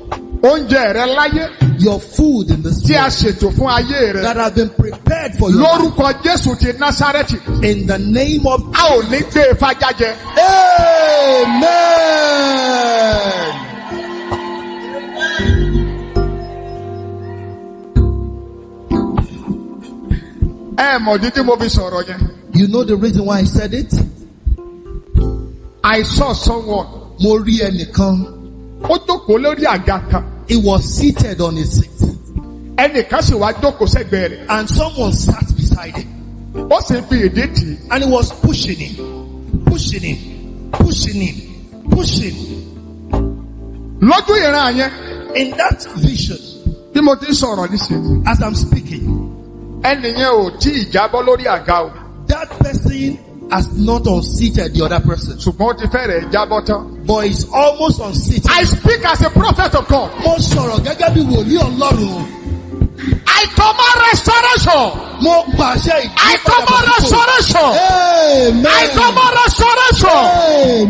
A: Oúnjẹ rẹ láyé.
B: your food in this
A: Tí a
B: world
A: ṣètò fún ayé rẹ.
B: that have been prepared for you.
A: Lórúkọ Jésù ti Násárẹ́tì.
B: In the name of
A: A ò ní gbé e fájájẹ.
B: Amen.
A: Ẹ mọ̀dí tí mo fi sọ̀rọ̀ yẹn.
B: You know the reason why I said it?
A: I saw someone.
B: Mo rí ẹnìkan.
A: Ó jókòó lórí àga kan.
B: He was seated on a seat.
A: Ẹnìkan sì wá jókòó sẹ́gbẹ̀ẹ́ rẹ̀.
B: And someone sat beside him.
A: Ó sì fi èdè tì í.
B: And he was pushing him. Pushing him. Pushing him. Pushing.
A: Lójú ìran yẹn.
B: In that vision,
A: Bí mo ti ń sọ̀rọ̀ nísìnyí.
B: as I'm speaking,
A: Ẹnì yẹn ò tí ì jábọ́ lórí àga o.
B: that person has not unseated the other person.
A: Ṣùgbọ́n ó ti fẹ́rẹ̀ jábọ́ tán.
B: But he's almost unseated.
A: I speak as a prophet of God.
B: Mo sọ̀rọ̀ gẹ́gẹ́ bí wòlíì Ọlọ́run.
A: I command restoration.
B: Mo pàṣẹ
A: I command restoration.
B: Amen.
A: I command restoration.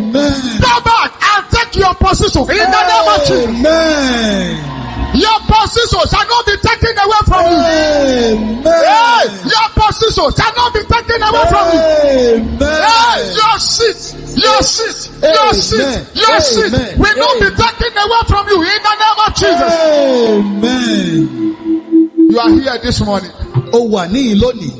B: Amen.
A: Go back and take your position in the name of Jesus.
B: Amen.
A: Your position shall not be taken away from you.
B: Amen.
A: Hey, your position shall not be taken away from you.
B: Amen.
A: Hey, your seat, your seat, your seat, your seat
B: Amen.
A: will not be taken away from you in the name of Jesus.
B: Amen.
A: You are here this morning.
B: Ó wà níyìn lónìí.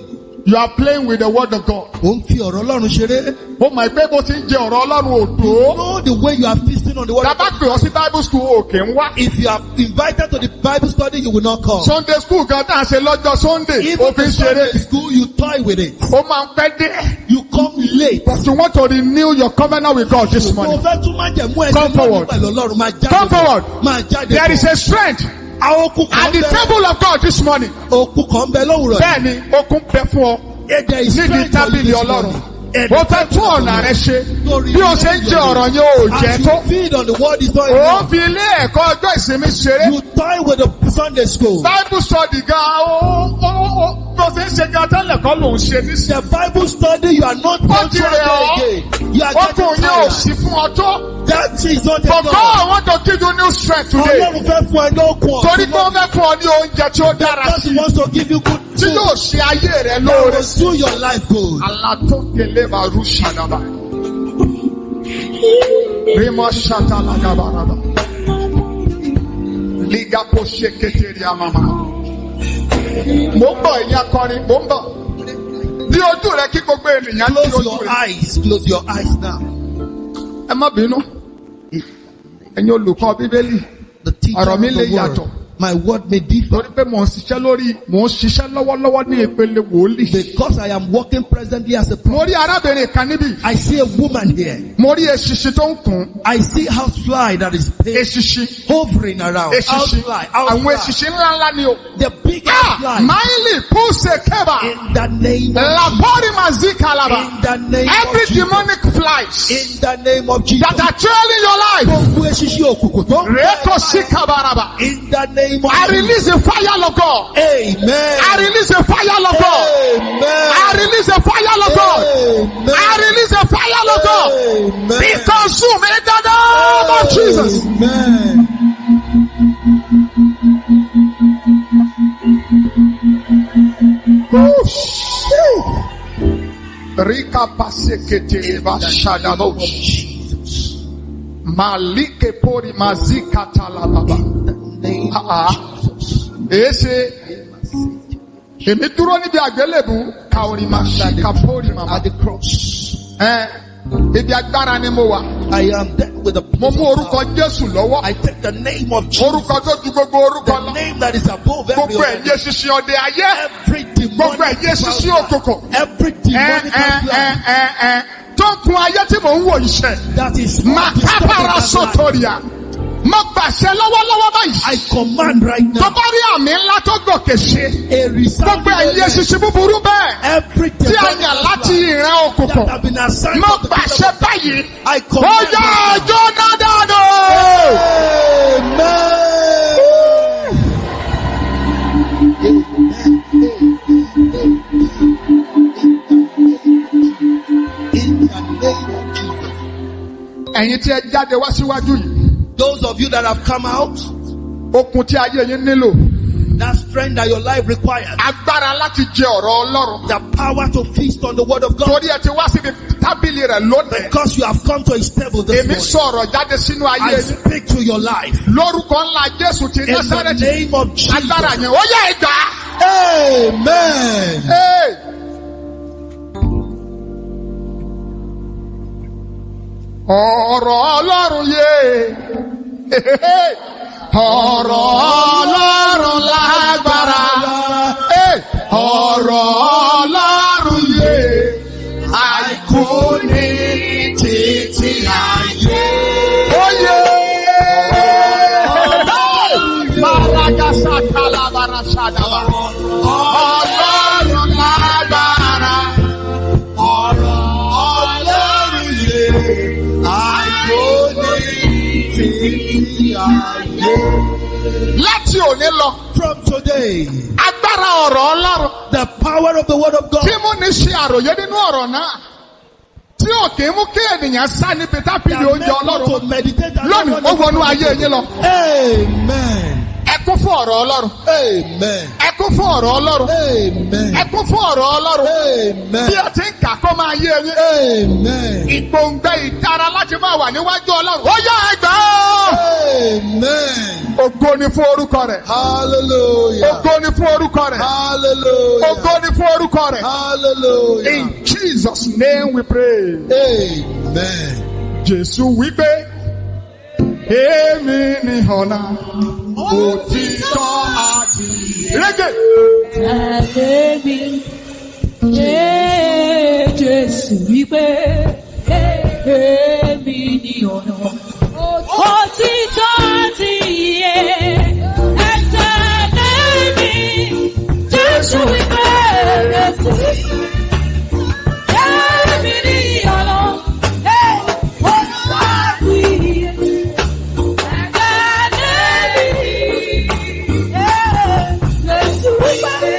A: You are playing with the word of God.
B: Ó ń fi ọ̀rọ̀ Ọlọ́run ṣeré.
A: Ó mọ̀ pé bó ti ń jẹ ọ̀rọ̀ Ọlọ́run òdò.
B: Know the way you are feasting on the word of
A: Tàbá
B: God.
A: pè ọ́ sí Bible school òkè ń wá.
B: If you are invited to the Bible study, you will not come.
A: Sunday school kan tá à ń ṣe lọ́jọ́ Sunday.
B: Even
A: Ó fi
B: the
A: ń ṣeré.
B: Sunday school, you toy with it.
A: Ó máa ń pẹ́ dé.
B: You come late.
A: But you want to renew your covenant with God this
B: Mo
A: morning.
B: fẹ́ tún máa jẹ̀mú ẹ̀jẹ̀
A: Come forward.
B: pẹ̀lú Ọlọ́run máa jáde.
A: Come forward.
B: Máa jáde.
A: There is a strength
B: Àwọn okùn
A: at
B: kan
A: the
B: bẹ.
A: table of God this morning.
B: Okùn kan bẹ lówùrọ̀.
A: Bẹ́ẹ̀ni, okun bẹ fún ọ.
B: There is
A: Nídìí
B: strength for you
A: tábìlì
B: this
A: Ọlọ́run.
B: morning.
A: Ó fẹ́ tún ọ̀nà rẹ ṣe. Bí o ṣe ń jẹ ọ̀rọ̀ yẹn ò jẹ́
B: As
A: tó.
B: you feed on the word is not
A: Ó
B: enough.
A: fi ilé ẹ̀kọ́ ọjọ́ ìsinmi ṣeré.
B: You toy with the Sunday school.
A: Bible study gan bí o ṣe ń ṣe gan tẹ́lẹ̀ kọ́ ló ń ṣe nísìnyí.
B: The Bible study, you are not
A: Ó ti rẹ̀ ọ́.
B: again. You are
A: Okun
B: getting
A: yẹn ò
B: tired.
A: sí fún ọ tó.
B: That is not
A: But
B: enough.
A: God want to give you new strength today.
B: Ọlọ́run fẹ́ fún ẹ ní okun.
A: Torí pé ó fẹ́ fún ọ ní oúnjẹ tí ó dára
B: Because
A: sí.
B: he wants to give you good
A: Tí
B: food.
A: yóò ṣe ayé rẹ
B: That
A: lóore.
B: will do your life good.
A: Alatokele baru shadaba. Rima shatalagabaraba. Liga posheketeri amama. Mo ń bọ̀ ẹ̀yin akọrin, mo ń bọ̀. Bí ojú rẹ kí gbogbo ènìyàn ní
B: Close
A: ojú
B: your
A: rẹ.
B: eyes. Close your eyes now.
A: Ẹ má bínú. Ẹ̀yin olùkọ́ Bíbélì.
B: The teacher
A: Ọ̀rọ̀
B: of
A: mi lè
B: the word.
A: yàtọ̀.
B: My word may differ.
A: Torí pé mò ń ṣiṣẹ́ lọ́wọ́lọ́wọ́ ní ìpele wòlíì.
B: Because I am working presently as a
A: Mo
B: prophet.
A: rí arábìnrin kan níbí.
B: I see a woman here.
A: Mo rí eṣinṣin tó ń kùn.
B: I see housefly that is
A: Eṣinṣin.
B: hovering around.
A: Eṣinṣin.
B: Housefly.
A: Àwọn
B: Housefly.
A: eṣinṣin ńláńlá ni o.
B: The big
A: Ah!
B: housefly.
A: Maili Puse Keba.
B: In the name of
A: Labori Mazikalaba.
B: In the name
A: Every
B: of Jesus.
A: demonic flies
B: In the name of Jesus.
A: that are trailing your life.
B: Gbogbo eṣinṣin òkùnkùn tó ń
A: Reko Sikabaraba.
B: In the name of
A: I release the fire of God.
B: Amen.
A: I release the fire of God.
B: Amen.
A: I release the fire of God.
B: Amen.
A: I release the fire of God.
B: Amen.
A: Be consumed in the name of Jesus.
B: Amen.
A: Rika pasekete bashadabosh.
B: Jesus.
A: Malike pori mazika talababa.
B: Name
A: Ah,
B: of Jesus.
A: Ese èmi dúró níbi àgbélébù kaori mashika pori mama.
B: At the cross.
A: Ibi agbára ni mo wà.
B: I am there with the
A: Mo mú
B: blood of
A: orúkọ
B: God.
A: Jésù lọ́wọ́.
B: I take the name of Jesus.
A: Orúkọ tó ju gbogbo orúkọ
B: The
A: lọ.
B: name that is above every
A: Gbogbo
B: other
A: ẹ̀yẹ
B: name.
A: ṣiṣi ọdẹ ayé.
B: Every
A: Gbogbo
B: demonic
A: ẹ̀yẹ ṣiṣi
B: power,
A: òkùnkùn.
B: every demonic power
A: Tó ń kun ayé tí mò ń wò iṣẹ́.
B: that is
A: Makapara sotoria. Mo gbàṣẹ lọ́wọ́lọ́wọ́ báyìí.
B: I command right
A: Tó
B: now
A: bá rí àmì ńlá tó gòkè ṣe.
B: a resounding
A: Gbogbo ẹ̀yẹ
B: amen.
A: ṣiṣi búburú bẹ́ẹ̀.
B: Every
A: Tí a
B: demonic
A: yàn láti
B: power
A: ìran
B: that
A: òkùnkùn.
B: have been assigned
A: Mo
B: to the
A: gbàṣẹ
B: kingdom of God,
A: báyìí.
B: I
A: Ó
B: command
A: yá
B: right now.
A: ọjọ́ nádàdó.
B: Amen. In the name of Jesus.
A: Ẹ̀yin tí ẹ jáde wá síwájú yìí.
B: Those of you that have come out,
A: Okun tí ayé yín nílò.
B: that strength that your life requires,
A: Agbára láti jẹ ọ̀rọ̀ Ọlọ́run.
B: the power to feast on the word of God,
A: Torí ẹ ti wá síbi tábìlì rẹ̀ lónìí.
B: because you have come to his table this
A: Èmi
B: morning.
A: sọ̀rọ̀ jáde sínú ayé
B: I
A: yín.
B: speak to your life
A: Lórúkọ ńlá Jésù ti
B: in the
A: Násárẹ́tì.
B: name of
A: Agbára
B: Jesus.
A: yẹn ó yá ẹgbà.
B: Amen.
A: Ọ̀rọ̀ Ọlọ́run yé. Ọ̀rọ̀ Ọlọ́run lágbára. Ọ̀rọ̀ Ọlọ́run yé. Àìkú ní títí ayé. Oyè. Maragasa kalabara shadaba. Ọlọ́run lágbára. Ọ̀rọ̀ Ọlọ́run yé. Àìkú ní títí ayé. Láti òní lọ.
B: From today,
A: Agbára ọ̀rọ̀ Ọlọ́run.
B: the power of the word of God
A: Tí mo ní ṣe àròyé nínú ọ̀rọ̀ náà. Tí ò kì í mú kí ènìyàn sá níbi tábìlì
B: that
A: oúnjẹ
B: make you
A: Ọlọ́run.
B: to meditate and
A: Lónìí ó wọnú ayé yín lọ.
B: Amen.
A: Ẹ kún fún ọ̀rọ̀ Ọlọ́run.
B: Amen.
A: Ẹ kún fún ọ̀rọ̀ Ọlọ́run.
B: Amen.
A: Ẹ kún fún ọ̀rọ̀ Ọlọ́run.
B: Amen.
A: Bí ẹ ti ń kà kó máa yé yín.
B: Amen.
A: Ìgbòǹgbẹ ìtara láti máa wà níwájú Ọlọ́run. Ó yá ẹgbàá.
B: Amen.
A: Ògo ni fún orúkọ rẹ̀.
B: Hallelujah.
A: Ògo ni fún orúkọ rẹ̀.
B: Hallelujah.
A: Ògo ni fún orúkọ rẹ̀.
B: Hallelujah.
A: In Jesus' name we pray.
B: Amen.
A: Jésù wípé, èmi ni ọ̀nà, òtítọ́ àti ìrẹ́jẹ.
C: Tẹ̀lé mi, Jésù wípé, èmi ni ọ̀nà, òtítọ́ àti ìyè. Ẹ tẹ̀lé mi, Jésù wípé, Jésù wípé, èmi ni ọ̀nà, òtítọ́ àti ìyè. Ẹ tẹ̀lé mi, Jésù wípé,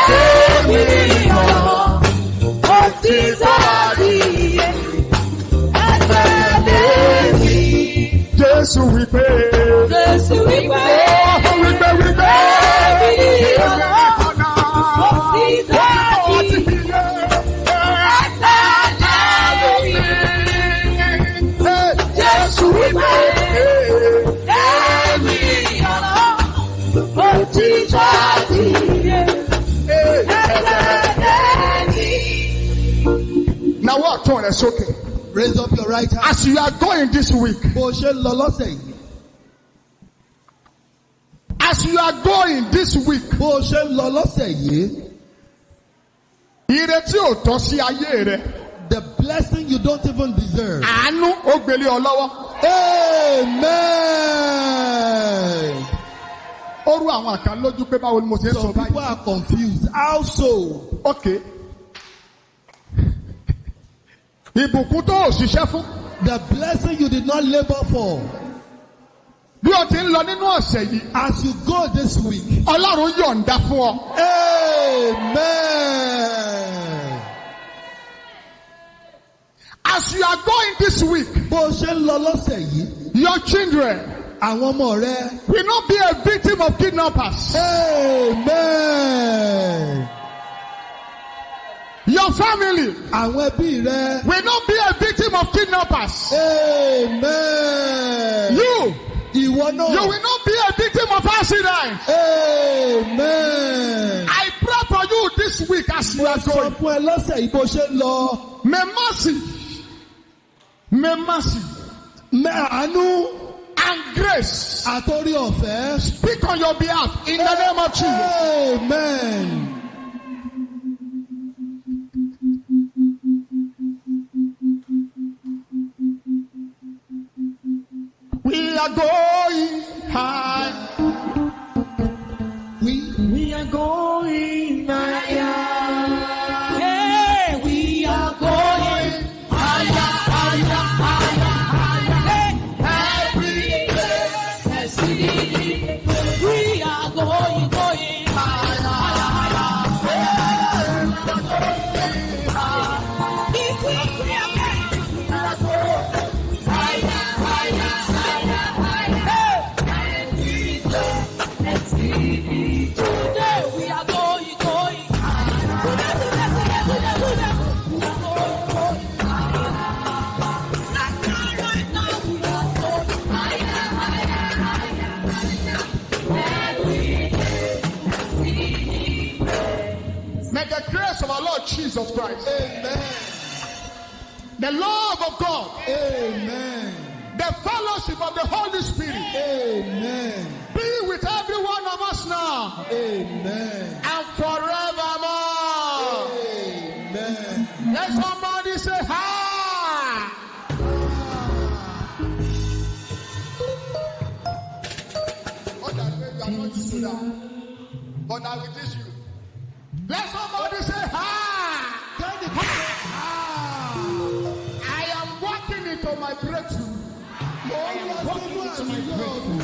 C: èmi ni ọ̀nà, òtítọ́ àti ìyè. Ẹ tẹ̀lé mi.
A: Jésù wípé,
C: Jésù wípé,
A: wípé,
C: èmi ni ọ̀nà, òtítọ́ àti ìyè. Ẹ tẹ̀lé mi. Jésù wípé, èmi ni ọ̀nà, òtítọ́ àti ìyè. Ẹ tẹ̀lé mi.
A: Now what turn is okay.
B: Raise up your right hand.
A: As you are going this week,
B: Bó ṣe lọ lọ́sẹ̀ yìí.
A: as you are going this week,
B: Bó ṣe lọ lọ́sẹ̀ yìí.
A: ìrètí ò tọ́ sí ayé rẹ.
B: The blessing you don't even deserve.
A: Àánú ó gbélé ọ lọ́wọ́.
B: Amen.
A: Ó rú àwọn àkàn lójú pé báwo ni mo ṣe ń sọ
B: Some people
A: báyìí.
B: are confused. How so?
A: Okay. Ìbùkún tó ò ṣiṣẹ́ fún.
B: The blessing you did not labor for.
A: Bí o ti ń lọ nínú ọ̀sẹ̀ yìí,
B: As you go this week.
A: Ọlọ́run yọ̀ǹda fún ọ.
B: Amen.
A: As you are going this week,
B: Bó ṣe lọ lọ́sẹ̀ yìí.
A: your children
B: Àwọn ọmọ rẹ.
A: will not be a victim of kidnappers.
B: Amen.
A: Your family
B: Àwọn ẹbí rẹ.
A: will not be a victim of kidnappers.
B: Amen.
A: You
B: Ìwọ náà.
A: will not be a victim of accident.
B: Amen.
A: I pray for you this week as you are
B: Sọ
A: going.
B: fún ẹ lọ́sẹ̀ yìí bó ṣe ń lọ.
A: May mercy
B: Àánú
A: and grace
B: àtòrí ọ̀fẹ́.
A: speak on your behalf in the name of Jesus.
B: Amen.
A: We are going high.
C: We are going higher. Hey, we are going higher, higher, higher, higher. Every day, we are going higher, higher, higher. If we are higher, higher, higher, higher. Today we are going Right now we are going
A: May the grace of our Lord Jesus Christ,
B: Amen.
A: the love of God,
B: Amen.
A: the fellowship of the Holy Spirit
B: Amen.
A: be with every one of us now
B: Amen.
A: and forevermore.
B: Amen.
A: Let somebody say hi. Oh, that way you are not used to that. But I will teach you. Let somebody say hi. I am walking into my breakthrough. I am walking into my breakthrough.